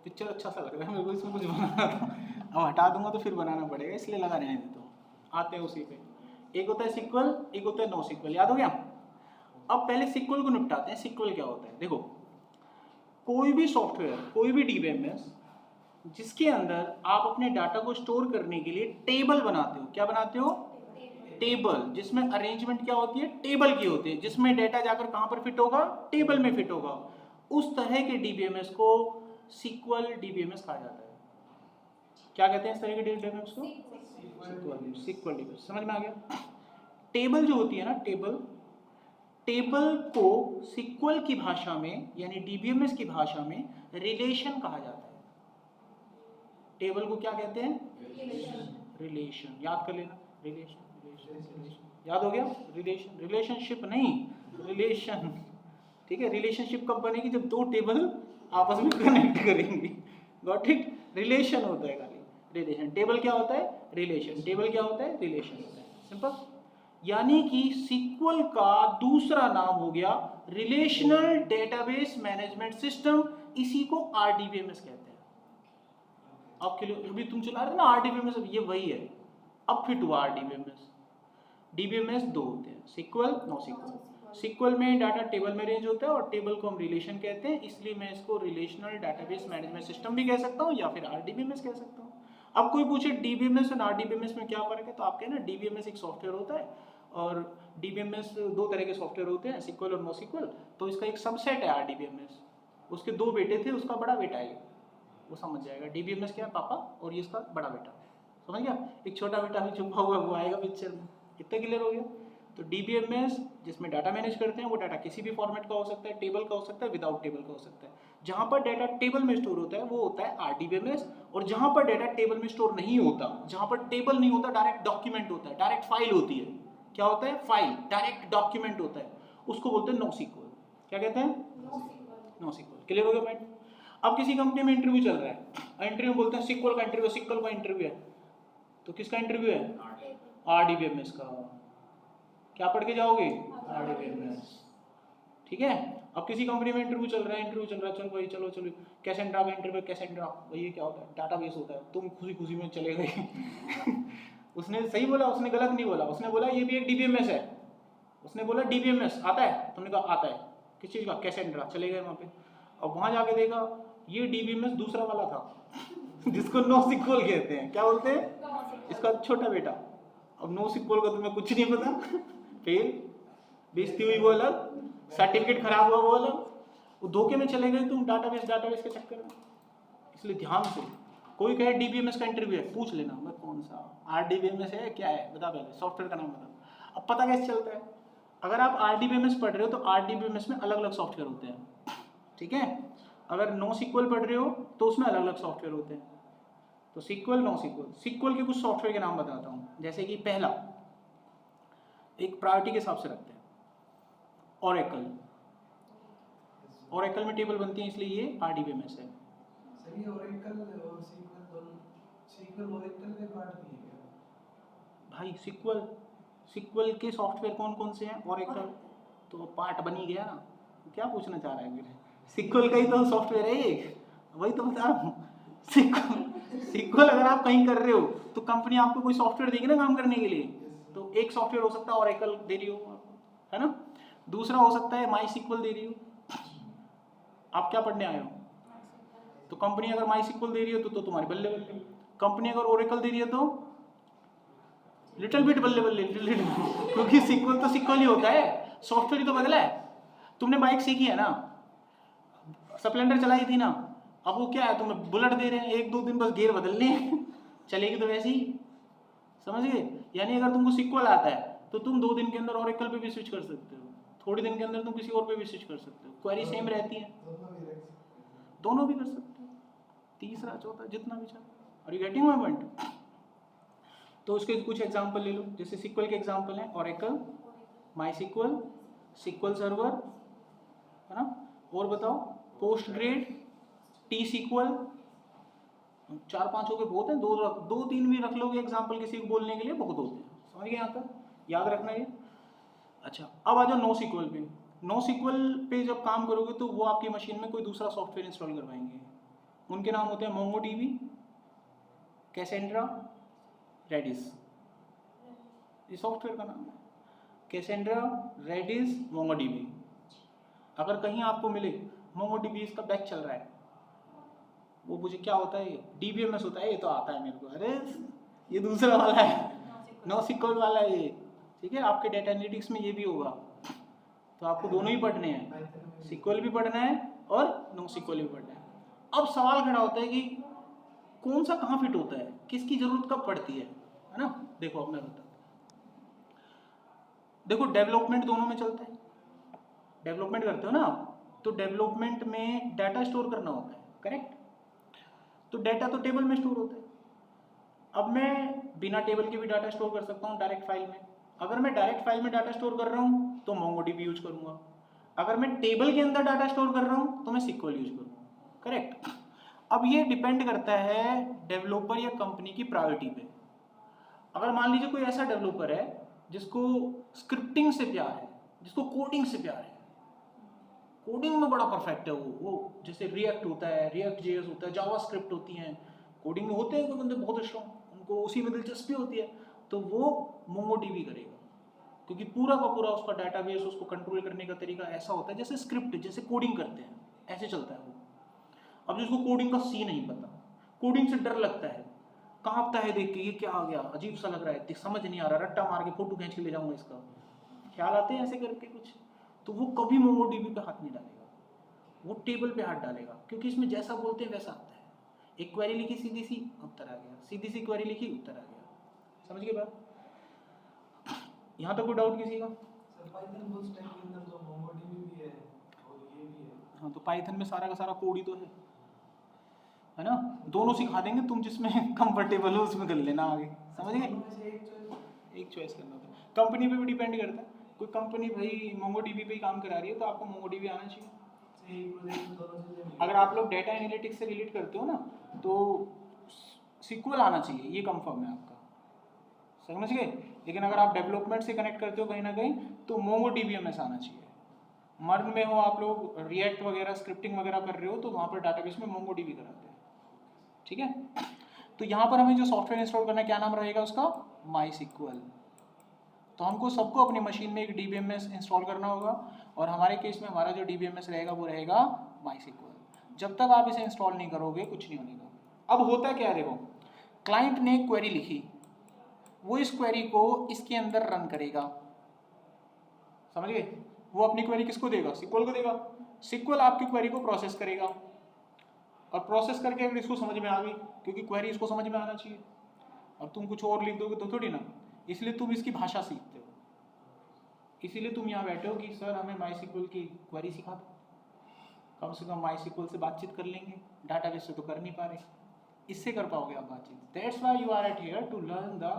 पिक्चर अच्छा सा लग रहा है मेरे को, इसमें कुछ बनाना था, अब हटा दूंगा तो फिर बनाना पड़ेगा, इसलिए लगा रहने देता हूँ। आते हैं उसी पे। एक होता है सीक्वल, एक होता है नो सीक्वल, याद हो गया? अब पहले सीक्वल को निपटाते हैं। सीक्वल क्या होता है? देखो, कोई भी सॉफ्टवेयर, कोई भी डीबीएमएस जिसके अंदर आप अपने डाटा को स्टोर करने के लिए टेबल बनाते हो, क्या बनाते हो, टेबल, जिसमें अरेंजमेंट क्या होती है, टेबल की होती है, जिसमें डाटा जाकर कहां पर फिट होगा, टेबल में फिट होगा, उस तरह के डीबीएमएस को सीक्वल डीबीएमएस कहा जाता है। क्या कहते हैं इस तरह के डीबीएमएस को? SQL DBMS. समझ में आ गया? टेबल जो होती है ना, टेबल को सीक्वल की भाषा में यानी डीबीएमएस की भाषा में रिलेशन कहा जाता है। टेबल को क्या कहते हैं? रिलेशन। याद कर लेना, रिलेशन, याद हो गया? रिलेशन, रिलेशनशिप नहीं, रिलेशन, ठीक है? रिलेशनशिप कब बनेगी? जब दो टेबल आपस में कनेक्ट करेंगे, गॉट इट? रिलेशन होता है खाली, रिलेशन। टेबल क्या होता है? रिलेशन। टेबल क्या होता है? रिलेशन होता है। सिंपल। यानी कि सीक्वल का दूसरा नाम हो गया रिलेशनल डेटाबेस मैनेजमेंट सिस्टम, इसी को आरडीबीएमएस कहते हैं। आपके लिए अभी तुम चला रहे ना आरडीबीएमएस, ये वही है, अब फिट हुआ आरडीबीएमएस। डीबीएमएस दो होते हैं, सीक्वल, नो सीक्वल। सीक्वल में डाटा टेबल में रेंज होता है और टेबल को हम रिलेशन कहते हैं, इसलिए मैं इसको रिलेशनल डेटाबेस मैनेजमेंट सिस्टम भी कह सकता हूँ या फिर आरडीबीएमएस कह सकता हूँ। अब कोई पूछे डीबीएमएस और आरडीबीएमएस में क्या फर्क है, तो आप कहें ना डीबीएमएस एक सॉफ्टवेयर होता है और डीबीएमएस दो तरह के सॉफ्टवेयर होते हैं, सीक्वल और नो सीक्वल, तो इसका एक सबसेट है आरडीबीएमएस। उसके दो बेटे थे, उसका बड़ा बेटा है, वो समझ जाएगा। डीबीएमएस क्या है, पापा, और ये इसका बड़ा बेटा, समझ गया? एक छोटा बेटा भी छुपा हुआ है, वो आएगा पिक्चर में। कितना क्लियर हो गया? तो डीबीएमएस जिसमें डाटा मैनेज करते हैं, वो डाटा किसी भी फॉर्मेट का हो सकता है, टेबल का हो सकता है, विदाउट टेबल का हो सकता है। जहां पर डाटा टेबल में स्टोर होता है वो होता है आरडीबीएमएस, और जहां पर डाटा टेबल में स्टोर नहीं होता, जहां पर टेबल नहीं होता, डायरेक्ट डॉक्यूमेंट होता है, डायरेक्ट फाइल होती है। क्या होता है? फाइल, डायरेक्ट डॉक्यूमेंट होता है, उसको बोलते हैं नो सीक्वल। क्या कहते हैं? No SQL. क्लियर हो गया पॉइंट? अब किसी कंपनी में इंटरव्यू चल रहा है, इंटरव्यू बोलते हैं सीक्वल का इंटरव्यू, सीक्वल का इंटरव्यू है, तो किसका इंटरव्यू है? आरडीबीएमएस का। क्या पढ़ के जाओगे? आरडीबीएमएस, ठीक है? अब किसी कंपनी में इंटरव्यू चल रहा है, चल भाई, चलो कैसेंड्रा का इंटरव्यू, कैसेंड्रा भाई क्या होता है? डाटाबेस होता है। तुम खुशी में चले गए उसने सही बोला, उसने गलत नहीं बोला, उसने बोला ये भी एक डीबीएमएस है, उसने बोला डीबीएमएस आता है, तुमने कहा आता है, किस चीज़ का? कैसेंड्रा। चले गए वहाँ पे, अब वहाँ जाके देखा ये डीबीएमएस दूसरा वाला था जिसको नो सीक्वल कहते हैं। क्या बोलते हैं? इसका छोटा बेटा। अब नो सीक्वल का तुम्हें कुछ नहीं पता, फेल, बेइज्जती हुई वो अलग, सर्टिफिकेट खराब हुआ वो अलग, वो धोखे में चले गए तुम डाटाबेस के चक्कर में। इसलिए ध्यान से, कोई कहे डीबीएमएस का इंटरव्यू है, पूछ लेना मैं कौन सा आरडीबीएमएस है, क्या है, बता पहले, सॉफ्टवेयर का नाम बता। अब पता कैसे चलता है? अगर आप आरडीबीएमएस पढ़ रहे हो तो आरडीबीएमएस में अलग अलग सॉफ्टवेयर होते हैं, ठीक है? अगर नो सीक्वल पढ़ रहे हो तो उसमें अलग अलग सॉफ्टवेयर होते हैं। तो सीक्वल, नो सीक्वल। सीक्वल के कुछ सॉफ्टवेयर के नाम बताता हूँ, जैसे कि पहला, एक प्रायोरिटी के हिसाब से रखते हैं, ओरेकल। ओरेकल में टेबल बनती है, इसलिए ये आरडीबीएमएस है।
सही, ओरेकल और सीक्वल दोनों, सीक्वल ओरेकल के पार्ट नहीं है क्या?
भाई सीक्वल के सॉफ्टवेयर कौन कौन से हैं? ओरेकल तो पार्ट बन ही गया ना, क्या पूछना चाह रहा है मेरे? सीक्वल का ही तो सॉफ्टवेयर है एक, वही तो बता रहा हूँ। सीक्वल अगर आप कहीं कर रहे हो तो कंपनी आपको कोई सॉफ्टवेयर देगी ना काम करने के लिए, तो एक सॉफ्टवेयर हो सकता है ओरेकल दे रही हो, है ना? दूसरा हो सकता है माई सीक्वल दे रही हो। आप क्या पढ़ने आए हो? तो कंपनी अगर माई सीक्वल दे रही है तो तुम्हारी बल्ले बल्ले, कंपनी अगर ओरेकल दे रही है तो लिटिल बिट बल्ले बल्ले, क्योंकि सीक्वल तो सीक्वल ही होता है, सॉफ्टवेयर ही तो बदला है। तुमने बाइक सीखी है ना, स्प्लेंडर चलाई थी ना, अब वो क्या है, तुम्हें बुलेट दे रहे हैं, 1-2 दिन बस गियर बदलने हैं चलेगी तो वैसे ही, समझ गए। यानी अगर तुमको सिक्वल आता है तो तुम 2 दिन के अंदर ओरेकल पे भी स्विच कर सकते हो, थोड़े दिन के अंदर तुम किसी और पे भी स्विच कर सकते हो, क्वेरी सेम रहती है, दोनों भी कर सकते हो, तीसरा चौथा जितना भी चाहे। Are you getting my point? तो उसके कुछ एग्जांपल ले लो, जैसे सिक्वल के एग्जांपल हैं ओरेकल, माई सिक्वल, सिक्वल सर्वर, है ना, और बताओ पोस्ट ग्रेड, टी सिक्वल, 4-5 हो गए बहुत है, 2-3 भी रख लोगे एग्जांपल किसी को बोलने के लिए, बहुत होते हैं। समझ गए यहाँ तक? याद रखना ये। अच्छा, अब आ जाओ नो सिक्वल पे। नो सिक्वल पे जब काम करोगे तो वो आपकी मशीन में कोई दूसरा सॉफ्टवेयर इंस्टॉल करवाएंगे, उनके नाम होते हैं मोंगोडीबी, कैसेंड्रा, रेडिस, ये सॉफ्टवेयर का नाम है, कैसेंड्रा, रेडिस, मोंगोडीबी। अगर कहीं आपको मिले मोंगोडीबी इसका बैच चल रहा है, वो मुझे क्या होता है, डीबीएमएस होता है, ये तो आता है मेरे को, अरे ये दूसरा वाला है, नो सिक्वल वाला है ये, ठीक है। आपके डेटा एनालिटिक्स में ये भी होगा, तो आपको दोनों ही पढ़ने हैं, सिक्वल भी पढ़ना है और नो सिक्वल भी पढ़ना है। अब सवाल खड़ा होता है कि कौन सा कहाँ फिट होता है, किसकी जरूरत कब पड़ती है ना। देखो अब मैं बताता हूँ, देखो डेवलपमेंट दोनों में चलता है, डेवलपमेंट करते हो ना आप, तो डेवलपमेंट में डाटा स्टोर करना होता है, करेक्ट। तो डाटा तो टेबल में स्टोर होता है। अब मैं बिना टेबल के भी डाटा स्टोर कर सकता हूँ डायरेक्ट फाइल में। अगर मैं डायरेक्ट फाइल में डाटा स्टोर कर रहा हूँ तो मोंगोडीबी यूज करूंगा, अगर मैं टेबल के अंदर डाटा स्टोर कर रहा हूँ तो मैं सिक्वल यूज करूंगा, करेक्ट। अब ये डिपेंड करता है डेवलपर या कंपनी की प्रायोरिटी पे। अगर मान लीजिए कोई ऐसा डेवलपर है जिसको स्क्रिप्टिंग से प्यार है, जिसको कोडिंग से प्यार है, कोडिंग में बड़ा परफेक्ट है वो जैसे रिएक्ट होता है, रिएक्ट जेएस होता है, जावा स्क्रिप्ट होती हैं, कोडिंग में होते हैं कोई बंदे बहुत स्ट्रॉन्ग, उनको उसी में दिलचस्पी होती है, तो वो मोंगोडीबी करेगा, क्योंकि पूरा का पूरा उसका डाटाबेस, उसको कंट्रोल करने का तरीका ऐसा होता है जैसे स्क्रिप्ट, जैसे कोडिंग करते हैं ऐसे चलता है वो। अब जिसको कोडिंग का सी नहीं पता, कोडिंग से डर लगता है, कांपता है देख के, ये क्या आ गया, अजीब सा लग रहा है, समझ नहीं आ रहा, रट्टा मार के फोटो खींच के ले जाऊंगा इसका, ख्याल आते हैं ऐसे करके कुछ, तो वो कभी मोंगोडीबी पे हाथ नहीं डालेगा, वो टेबल पे हाथ डालेगा, क्योंकि इसमें जैसा बोलते हैं वैसा आता है। एक क्वेरी लिखी सीधी सी, उत्तर आ गया, सीधी सी क्वेरी लिखी, उत्तर आ गया। समझ गए बात? यहाँ तक कोई डाउट किसी का?
सर पाइथन फुल स्टैक के अंदर तो मोंगोडीबी भी है और ये भी है।
हाँ, तो पाइथन में सारा का सारा कोड ही तो है ना, दोनों सिखा देंगे, तुम जिसमें कंफर्टेबल हो उसमें कर लेना आगे। समझ गए? एक चॉइस करना होता है, कंपनी पे भी डिपेंड करता है। कोई कंपनी भाई मोंगोडीबी पे ही काम करा रही है तो आपको मोंगोडीबी आना चाहिए। अगर आप लोग डेटा एनालिटिक्स से रिलेट करते हो ना तो सिक्वल आना चाहिए, ये कंफर्म है आपका, समझ गए। लेकिन अगर आप डेवलपमेंट से कनेक्ट करते हो कहीं ना कहीं तो मोंगोडीबी हमेशा आना चाहिए। मर्न में हो आप लोग, रिएक्ट वगैरह स्क्रिप्टिंग वगैरह कर रहे हो तो वहाँ पर डाटाबेस में मोंगोडीबी कराते हैं, ठीक है। तो यहाँ पर हमें जो सॉफ्टवेयर इंस्टॉल करना है क्या नाम रहेगा उसका, माई सिक्वल। तो हमको सबको अपनी मशीन में एक डीबीएमएस इंस्टॉल करना होगा और हमारे केस में हमारा जो डीबीएमएस रहेगा वो रहेगा माई सिक्वल। जब तक आप इसे इंस्टॉल नहीं करोगे कुछ नहीं होने का। अब होता क्या, देखो क्लाइंट ने एक क्वेरी लिखी, वो इस क्वेरी को इसके अंदर रन करेगा, समझ गए। वो अपनी क्वेरी किसको देगा, सिक्वल को देगा। सिक्वल आपकी क्वेरी को प्रोसेस करेगा और प्रोसेस करके अगर इसको समझ में आ गई, क्योंकि क्वेरी इसको समझ में आना चाहिए, और तुम कुछ और लिख दोगे तो थोड़ी ना, इसलिए तुम इसकी भाषा सीखते हो, इसीलिए तुम यहाँ बैठे हो कि सर हमें माई सिक्वल की क्वेरी सिखा दो, कम से कम माई सिक्वल से बातचीत कर लेंगे, डाटाबेस से तो कर नहीं पा रहे, इससे कर पाओगे आप बातचीत। That's why you are at here to learn the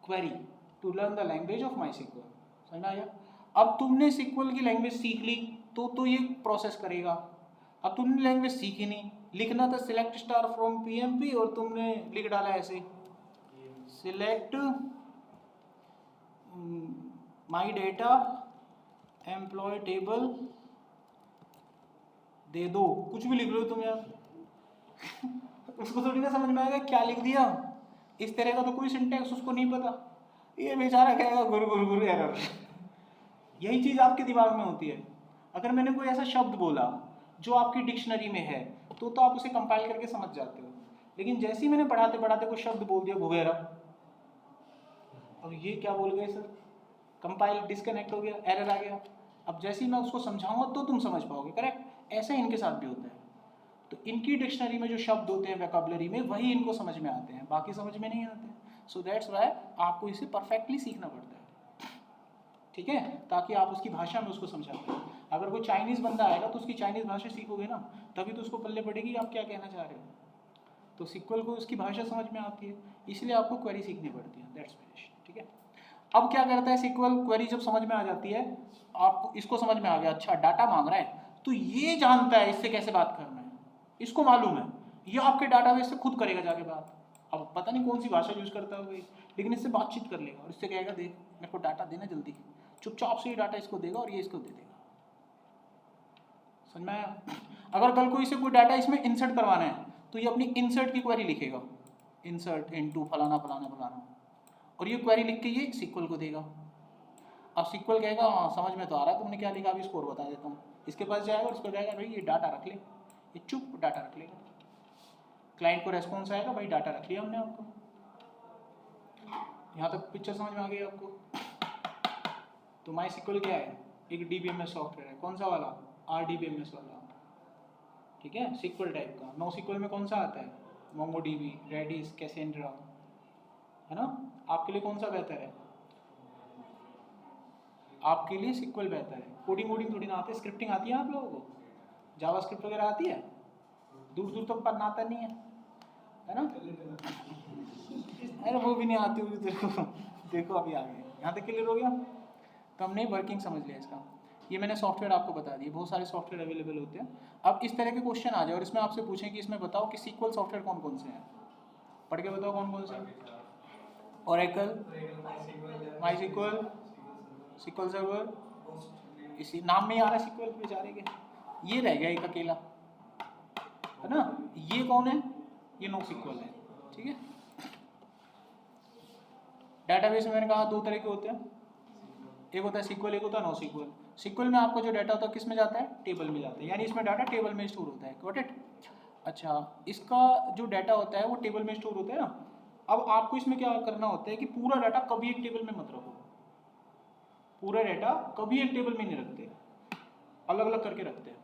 query, to learn the language of MySQL. समझ में आया? अब तुमने सिक्वल की लैंग्वेज सीख ली तो ये प्रोसेस करेगा। अब तुमने लैंग्वेज सीखी नहीं, लिखना था सिलेक्ट स्टार फ्रॉम पीएमपी और तुमने लिख डाला ऐसे select my data employee table दे दो, कुछ भी लिख लो तुम यार उसको थोड़ी ना समझ में आएगा क्या लिख दिया। इस तरह का तो कोई सिंटेक्स उसको नहीं पता, ये बेचारा कहेगा गुरु गुरु गुरु एरर। यही चीज आपके दिमाग में होती है। अगर मैंने कोई ऐसा शब्द बोला जो आपकी डिक्शनरी में है तो आप उसे कंपाइल करके समझ जाते हो, लेकिन जैसे ही मैंने पढ़ाते पढ़ाते कोई शब्द बोल दिया घुगेरा, अब ये क्या बोल गए सर, कंपाइल डिस्कनेक्ट हो गया, एरर आ गया। अब जैसे ही मैं उसको समझाऊंगा तो तुम समझ पाओगे, करेक्ट। ऐसा इनके साथ भी होता है। तो तो इनकी डिक्शनरी में जो शब्द होते हैं वोकैबुलरी में वही इनको समझ में आते हैं, बाकी समझ में नहीं आते। सो दैट्स वाई आपको इसे परफेक्टली सीखना पड़ता है, ठीक है, ताकि आप उसकी भाषा में उसको समझा पाए। अगर कोई चाइनीज़ बंदा आएगा तो उसकी चाइनीज़ भाषा सीखोगे ना, तभी तो उसको पल्ले पड़ेगी आप क्या कहना चाह रहे हो। तो सिक्वल को उसकी भाषा समझ में आती है, इसलिए आपको क्वेरी सीखनी पड़ती है। दैट्स फिनिश, ठीक है। अब क्या करता है सिक्वल, क्वेरी जब समझ में आ जाती है, आपको इसको समझ में आ गया, अच्छा डाटा मांग रहा है, तो ये जानता है इससे कैसे बात करना है, इसको मालूम है, ये आपके डाटाबेस से खुद करेगा जाके बात। अब पता नहीं कौन सी भाषा यूज करता है, लेकिन इससे बातचीत कर लेगा और इससे कहेगा देख मेरे को डाटा देना जल्दी, चुपचाप से ये डाटा इसको देगा और ये इसको दे देगा। समझ में आया। अगर कल को इसे कोई डाटा इसमें इंसर्ट करवाना है तो ये अपनी इंसर्ट की क्वेरी लिखेगा, इंसर्ट इनटू फलाना फलाना फलाना, और ये क्वेरी लिख के ये सिक्वल को देगा। अब सिक्वल कहेगा हाँ समझ में तो आ रहा है तुमने क्या लिखा, अभी स्कोर बता देता हूँ। इसके पास जाएगा और उसको कहेगा भाई ये डाटा रख ले, ये चुप डाटा रख लेगा। क्लाइंट को रेस्पॉन्स आएगा भाई डाटा रख लिया हमने आपको। यहाँ तक पिक्चर समझ में आ गई आपको। तो माई सिक्वल क्या है, एक DBMS सॉफ्टवेयर है, कौन सा वाला, RDBMS वाला, ठीक है, सिक्वल टाइप का। नो सिक्वल में कौन सा आता है, MongoDB, Redis, Cassandra, है ना। आपके लिए कौन सा बेहतर है, आपके लिए सिक्वल बेहतर है। कोडिंग वोडिंग थोड़ी ना आती है, स्क्रिप्टिंग आती है आप लोगों को, जावास्क्रिप्ट वगैरह आती है, दूर दूर तक पढ़ना आता नहीं है ना। अरे वो भी नहीं आती होगी देखो, देखो अभी आ गए, यहाँ तक क्लियर हो गया। तो हमने वर्किंग समझ लिया इसका। ये मैंने सॉफ्टवेयर आपको बता दिए, बहुत सारे सॉफ्टवेयर अवेलेबल होते हैं। अब इस तरह के क्वेश्चन आ जाए और इसमें आपसे पूछें कि इसमें बताओ कि सिक्वल सॉफ्टवेयर कौन कौन से हैं, पढ़ के बताओ कौन कौन से हैं। ओरेकल, माईसिक्वल, सिक्वल सर्वर, इसी नाम में ही आ रहा है सिक्वल बेचारे के, ये रह गया एक अकेला, है ना। ये कौन है, ये नो सिक्वल है, ठीक है। डाटाबेस में मैंने कहा दो तरह के होते हैं, एक होता है सिक्वल, एक होता है नो सिक्वल। सिक्वल में आपको जो डाटा होता है किस में जाता है, टेबल में जाता है, यानी इसमें डाटा टेबल में स्टोर होता है, गॉट इट। अच्छा, इसका जो डाटा होता है वो टेबल में स्टोर होता है ना। अब आपको इसमें क्या करना होता है कि पूरा डाटा कभी एक टेबल में मत रखो, पूरा डाटा कभी एक टेबल में नहीं रखते, अलग अलग करके रखते हैं।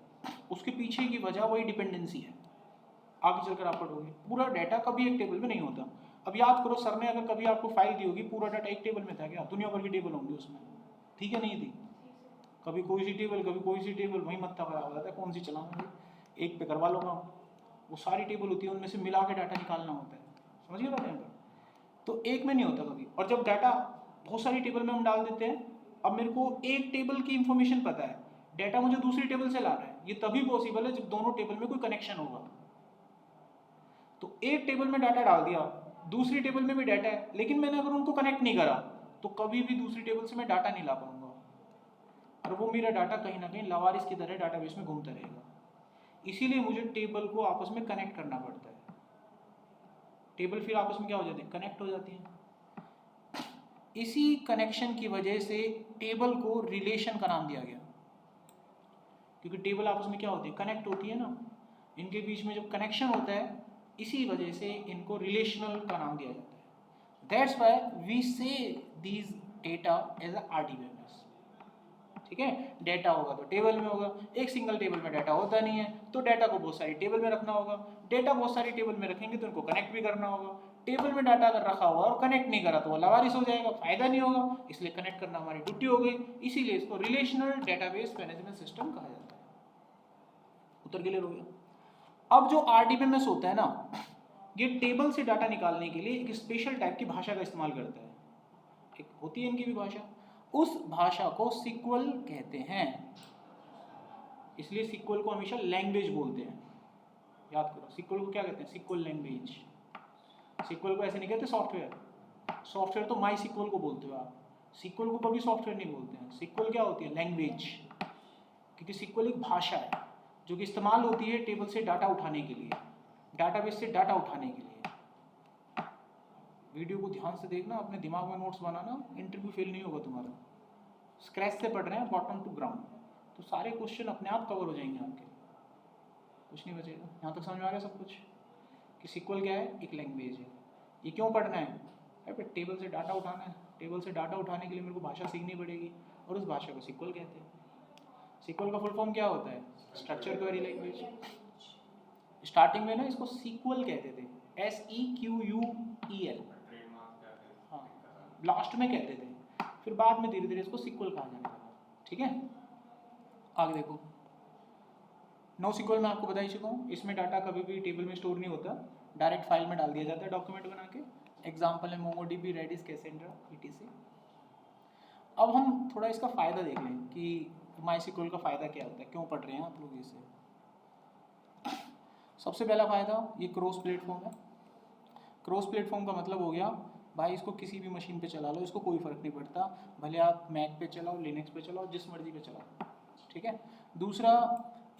उसके पीछे की वजह वही डिपेंडेंसी है, आगे चलकर आप पढ़ोगे। पूरा डाटा कभी एक टेबल में नहीं होता। अब याद करो सर ने अगर कभी आपको फाइल दी होगी, पूरा डाटा एक टेबल में था क्या, दुनिया भर की टेबल होंगी उसमें, ठीक है, नहीं थी। कभी कोई सी टेबल, कभी कोई सी टेबल, वही मत्था खराब हो जाता है, कौन सी चलाऊंगी, एक पे करवा लो काम। वो सारी टेबल होती है, उनमें से मिला के डाटा निकालना होता है, समझिए बात यहाँ पर। तो एक में नहीं होता कभी। और जब डाटा बहुत सारी टेबल में हम डाल देते हैं, अब मेरे को एक टेबल की इंफॉर्मेशन पता है, डाटा मुझे दूसरी टेबल से लाना है, ये तभी पॉसिबल है जब दोनों टेबल में कोई कनेक्शन होगा। तो एक टेबल में डाटा डाल दिया, दूसरी टेबल में भी डाटा है, लेकिन मैंने अगर उनको कनेक्ट नहीं करा तो कभी भी दूसरी टेबल से मैं डाटा नहीं ला पाऊंगा, और वो मेरा डाटा कहीं ना कहीं लावारिस की तरह डाटाबेस में घूमता रहेगा। इसीलिए मुझे टेबल को आपस में कनेक्ट करना पड़ता है। टेबल फिर आपस में क्या हो जाती है, कनेक्ट हो जाती है। इसी कनेक्शन की वजह से टेबल को रिलेशन का नाम दिया गया, क्योंकि टेबल आपस में क्या होती है, कनेक्ट होती है ना। इनके बीच में जब कनेक्शन होता है, इसी वजह से इनको रिलेशनल का नाम दिया जाता है। That's why we say these data as a RDBMS, ठीक है। डेटा होगा तो टेबल में होगा, एक सिंगल टेबल में डाटा होता नहीं है, तो डाटा को बहुत सारी टेबल में रखना होगा। डेटा बहुत सारी टेबल में रखेंगे तो इनको कनेक्ट भी करना होगा। टेबल में डाटा अगर रखा हुआ और कनेक्ट नहीं करा तो वो लावारिस हो जाएगा, फायदा नहीं होगा, इसलिए कनेक्ट करना हमारी ड्यूटी हो गई। इसीलिए इसको रिलेशनल डेटाबेस मैनेजमेंट सिस्टम कहा जाता है। उत्तर क्लियर हो गया। अब जो RDBMS होता है ना, ये टेबल से डाटा निकालने के लिए एक स्पेशल टाइप की भाषा का इस्तेमाल करता है, एक होती है इनकी भी भाषा, उस भाषा को सिक्वल कहते हैं। इसलिए सिक्वल को हमेशा लैंग्वेज बोलते हैं, याद करो। सिक्वल को क्या कहते हैं, सिक्वल लैंग्वेज। सिक्वल को ऐसे नहीं कहते सॉफ्टवेयर, सॉफ्टवेयर तो माई सिक्वल को बोलते हो आप, सिक्वल को कभी सॉफ्टवेयर नहीं बोलते हैं। सिक्वल क्या होती है, लैंग्वेज, क्योंकि सिक्वल एक भाषा है जो कि इस्तेमाल होती है टेबल से डाटा उठाने के लिए, डाटाबेस से डाटा उठाने के लिए। वीडियो को ध्यान से देखना, अपने दिमाग में नोट्स बनाना, इंटरव्यू फेल नहीं होगा तुम्हारा। स्क्रैच से पढ़ रहे हैं बॉटम टू ग्राउंड, तो सारे क्वेश्चन अपने आप कवर हो जाएंगे आपके, कुछ नहीं बचेगा। यहाँ तक समझ में आ गया सब कुछ कि सिक्वल क्या है, एक लैंग्वेज है। ये क्यों पढ़ना है, अरे टेबल से डाटा उठाना है, टेबल से डाटा उठाने के लिए मेरे को भाषा सीखनी पड़ेगी, और उस भाषा को सिक्वल कहते हैं। सिक्वल का फुल फॉर्म क्या होता है, स्ट्रक्चर क्वेरी लैंग्वेज। स्टार्टिंग में ना इसको सीक्वल कहते थे, SEQUEL,
ट्रेडमार्क क्या है?
हाँ लास्ट में कहते थे, फिर बाद में धीरे धीरे इसको सीक्वल कहा जाने लगा। ठीक है, आगे देखो। NoSQL मैं आपको बता ही चुका हूँ, इसमें डाटा कभी भी टेबल में स्टोर नहीं होता, डायरेक्ट फाइल में डाल दिया जाता है डॉक्यूमेंट बना के। एग्जाम्पल है MongoDB, Redis, Cassandra, etc। अब हम थोड़ा इसका फ़ायदा देख लें कि MySQL का फ़ायदा क्या होता है, क्यों पढ़ रहे हैं आप लोग इसे। सबसे पहला फ़ायदा, ये क्रॉस प्लेटफॉर्म है। क्रॉस प्लेटफॉर्म का मतलब हो गया भाई इसको किसी भी मशीन पे चला लो, इसको कोई फ़र्क नहीं पड़ता, भले आप मैक पे चलाओ, लिनक्स पे चलाओ, जिस मर्जी पे चलाओ। ठीक है। दूसरा,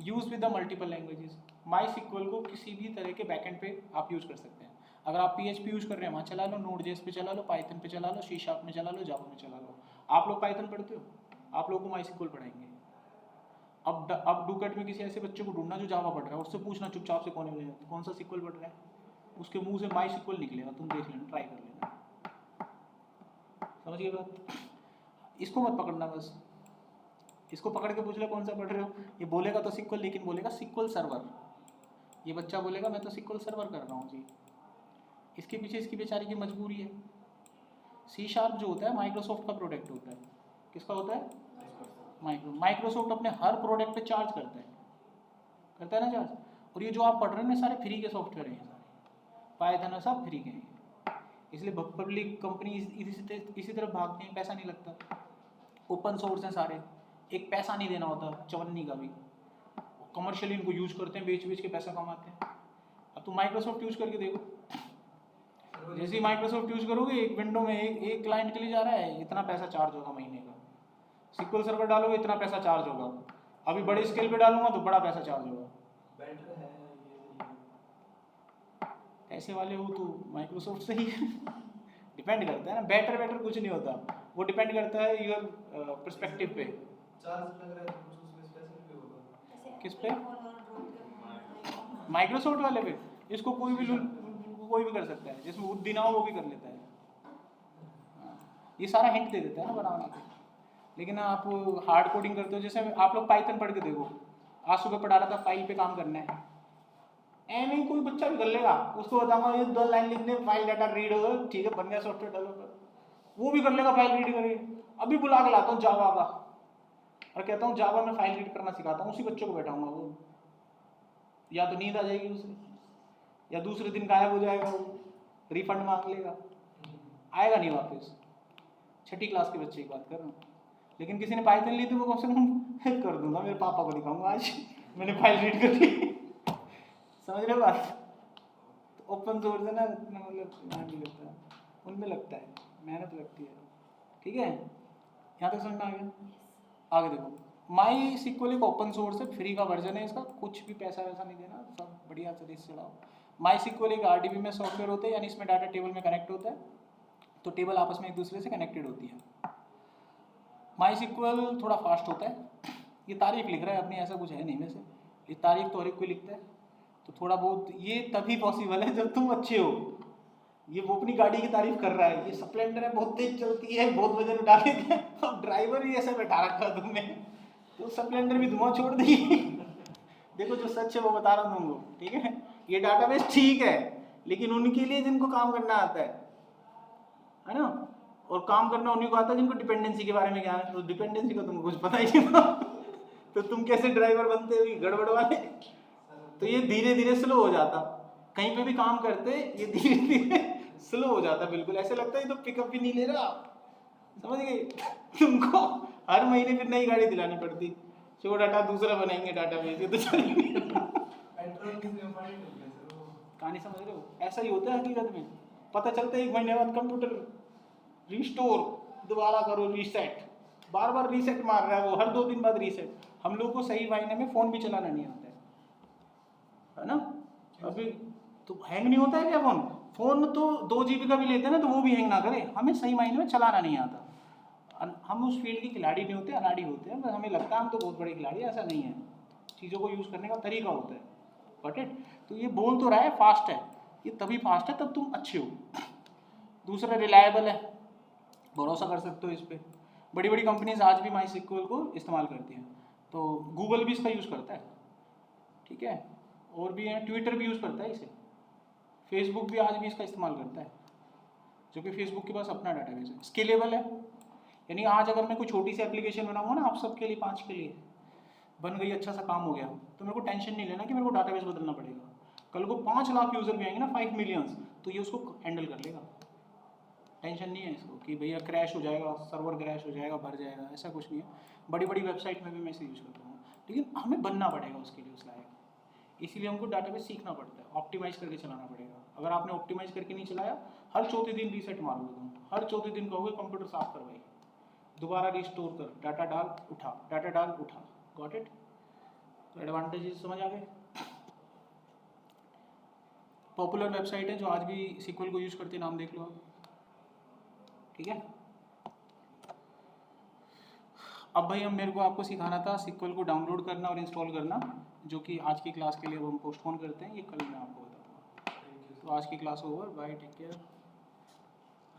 use with the multiple languages. MySQL को किसी भी तरह के बैकएंड पे आप यूज़ कर सकते हैं। अगर आप PHP यूज़ कर रहे हैं वहाँ चला लो, Node.js पे चला लो, पाइथन पे चला लो, C# में चला लो, जावा में चला लो। आप लोग पाइथन पढ़ते हो, आप लोगों को MySQL पढ़ाएंगे। अब डुकेट में किसी ऐसे बच्चे को ढूंढना जो जावा पढ़ रहा है, उससे पूछना चुपचाप से कौन सा SQL पढ़ रहा है, उसके मुंह से MySQL निकलेगा, तुम देख लेना, ट्राई कर लेना। समझिए बात। इसको मत पकड़ना, बस इसको पकड़ के पूछ लो कौन सा पढ़ रहे हो, ये बोलेगा तो SQL, लेकिन बोलेगा SQL सर्वर। ये बच्चा बोलेगा मैं तो SQL सर्वर कर रहा हूँ जी। इसके पीछे इसकी बेचारी की मजबूरी है। C# जो होता है माइक्रोसॉफ्ट का प्रोडक्ट होता है। किसका होता है? माइक्रोसॉफ्ट अपने हर प्रोडक्ट पे चार्ज करता है ना चार्ज। और ये जो आप पढ़ रहे हैं ना सारे फ्री के सॉफ्टवेयर हैं, सारे पाइथन सब फ्री के हैं, इसलिए पब्लिक कंपनी इसी तरफ भागते हैं, पैसा नहीं लगता। ओपन सोर्स हैं सारे, एक पैसा नहीं देना होता चवन्नी का भी। कमर्शियली इनको यूज करते हैं, बेच के पैसा कमाते हैं। अब तुम माइक्रोसॉफ्ट यूज करके देखो, जैसे ही माइक्रोसॉफ्ट यूज करोगे एक विंडो में एक क्लाइंट के लिए जा रहा है, इतना पैसा चार्ज होगा महीने का। SQL सर्वर डालोगे इतना पैसा चार्ज होगा, अभी बड़े स्केल पे डालूंगा तो बड़ा पैसा चार्ज होगा।
बेटर है
पैसे वाले हो तो माइक्रोसॉफ्ट से ही डिपेंड करता है ना। बेटर कुछ नहीं होता, वो डिपेंड करता है यूर पर्सपेक्टिव पे।
चार्ज लग रहा है तो कुछ उसमें स्पेशल भी होगा।
किस पे? माइक्रोसॉफ्ट वाले पे। इसको कोई भी कर सकता है, जिसमें बुद्धि ना हो वो भी कर लेता है। ये सारा हिंट दे देता है ना बनाने के। लेकिन आप हार्ड कोडिंग करते हो, जैसे आप लोग पाइथन पढ़ के देखो, आज सुबह पढ़ा रहा था फाइल पे काम करना है, ऐसे ही कोई बच्चा भी कर लेगा। उसको बताऊंगा ये 2 लाइन लिखने, फाइल डाटा रीड होगा, ठीक है, बन गया सॉफ्टवेयर डेवलपर, वो भी कर लेगा फाइल रीड करके। अभी बुला के लाता हूँ जावा का और कहता हूँ जावा में फाइल रीड करना सिखाता हूँ, उसी बच्चों को बैठाऊंगा। वो या तो नींद आ जाएगी उसे, या दूसरे दिन गायब हो जाएगा, वो रिफंड मांग लेगा, आएगा नहीं वापस। 6ठी क्लास के बच्चे की बात कर रहा हूँ। लेकिन किसी ने पाइथन ली तो वो कम से कम कर दूंगा, मेरे पापा को दिखाऊंगा आज मैंने फाइल रीड कर ली। समझ रहे हो बात? तो ओपन सोर्स है ना, इतना मतलब ध्यान नहीं लगता, उनमें लगता है, मेहनत लगती है। ठीक है, यहाँ तक समझ में आ गया? आगे देखो, MySQL एक ओपन सोर्स है, फ्री का वर्जन है इसका, कुछ भी पैसा वैसा नहीं देना, सब बढ़िया से इससे चलाओ। MySQL एक RDB में सॉफ्टवेयर होता है, यानी इसमें डाटा टेबल में कनेक्ट होता है, तो टेबल आपस में एक दूसरे से कनेक्टेड होती है। MySQL थोड़ा फास्ट होता है। ये तारीफ लिख रहा है अपनी, ऐसा कुछ है नहीं वैसे, ये तारीफ तो हर एक कोई लिखता है, तो थोड़ा बहुत ये तभी पॉसिबल है जब तुम अच्छे हो। ये वो अपनी गाड़ी की तारीफ कर रहा है, ये स्प्लेंडर है, बहुत तेज चलती है, बहुत वजन उठा लेते हैं, अब ड्राइवर ही ऐसा बैठा रखा तुमने, तो स्प्लेंडर भी धुआं छोड़ दी। देखो जो सच है वो बता रहा हूँ तुमको, ठीक है। ये डाटाबेस ठीक है, लेकिन उनके लिए जिनको काम करना आता है ना, और काम करना उन्हीं को आता है जिनको डिपेंडेंसी के बारे में ज्ञान है। तो डिपेंडेंसी का तुमको कुछ पता ही नहीं था, तो तुम कैसे ड्राइवर बनते हो, गड़बड़ वाले। तो ये धीरे धीरे स्लो हो जाता, कहीं पे भी काम करते ये धीरे धीरे स्लो हो जाता, बिल्कुल ऐसे लगता है ये तो पिकअप भी नहीं ले रहा, समझ गए। तुमको हर महीने फिर नई गाड़ी दिलानी पड़ती, जो डाटा दूसरा बनाएंगे डाटाबेस, ये तो चलेंगे। कहानी समझ रहे हो? ऐसा ही होता है हकीकत में। पता चलता है 1 महीने बाद कंप्यूटर रिस्टोर, दोबारा करो रीसेट, बार बार रीसेट मार रहा है वो, हर 2 दिन बाद रीसेट। हम लोग को सही मायने में फ़ोन भी चलाना नहीं आता है ना। अभी तो हैंग नहीं होता है क्या फ़ोन? फ़ोन तो 2 GB का भी लेते हैं ना, तो वो भी हैंग ना करे। हमें सही मायने में चलाना नहीं आता। हम उस फील्ड के खिलाड़ी नहीं होते, अनाड़ी होते हैं, बस हमें लगता है हम तो बहुत बड़े खिलाड़ी, ऐसा नहीं है। चीज़ों को यूज़ करने का तरीका होता है, गॉट इट। तो ये बोल तो रहा है फास्ट है, ये तभी फास्ट है तब तुम अच्छे हो। दूसरा रिलायबल है, भरोसा कर सकते हो इस पर। बड़ी बड़ी कंपनीज आज भी MySQL को इस्तेमाल करती हैं, तो गूगल भी इसका यूज़ करता है, ठीक है। और भी हैं, ट्विटर भी यूज़ करता है इसे, फेसबुक भी आज भी इसका इस्तेमाल करता है, जो कि फेसबुक के पास अपना डाटाबेस है, स्केलेबल है। यानी आज अगर मैं कोई छोटी सी एप्लीकेशन बनाऊंगा ना आप सबके लिए, 5 के लिए बन गई, अच्छा सा काम हो गया, तो मेरे को टेंशन नहीं लेना कि मेरे को डाटाबेस बदलना पड़ेगा। कल को 5 लाख यूज़र भी आएंगे ना, 5 मिलियंस, तो ये उसको हैंडल कर लेगा, टेंशन नहीं है इसको कि भैया क्रैश हो जाएगा, सर्वर क्रैश हो जाएगा, भर जाएगा, ऐसा कुछ नहीं है। बड़ी बड़ी वेबसाइट में भी मैं इसे यूज़ करता हूँ, लेकिन हमें बनना पड़ेगा उसके लिए उस लायक, इसीलिए हमको डाटाबेस सीखना पड़ता है, ऑप्टिमाइज़ करके चलाना पड़ेगा। अगर आपने ऑप्टिमाइज़ करके नहीं चलाया, हर चौथे दिन रीसेट मारोगे तुम, हर चौथे दिन कहोगे कंप्यूटर साफ करवाइए, दोबारा रिस्टोर कर, डाटा डाल उठा, डाटा डाल उठा, गॉट इट। तो एडवांटेजेस समझ आ गए। पॉपुलर वेबसाइट है जो आज भी SQL को यूज़ करते, नाम देख लो आप, ठीक है। अब भाई हम मेरे को आपको सिखाना था SQL को डाउनलोड करना और इंस्टॉल करना, जो कि आज की क्लास के लिए अब हम पोस्टपोन करते हैं, ये कल मैं आपको बताऊंगा। तो आज की class over, bye, take care.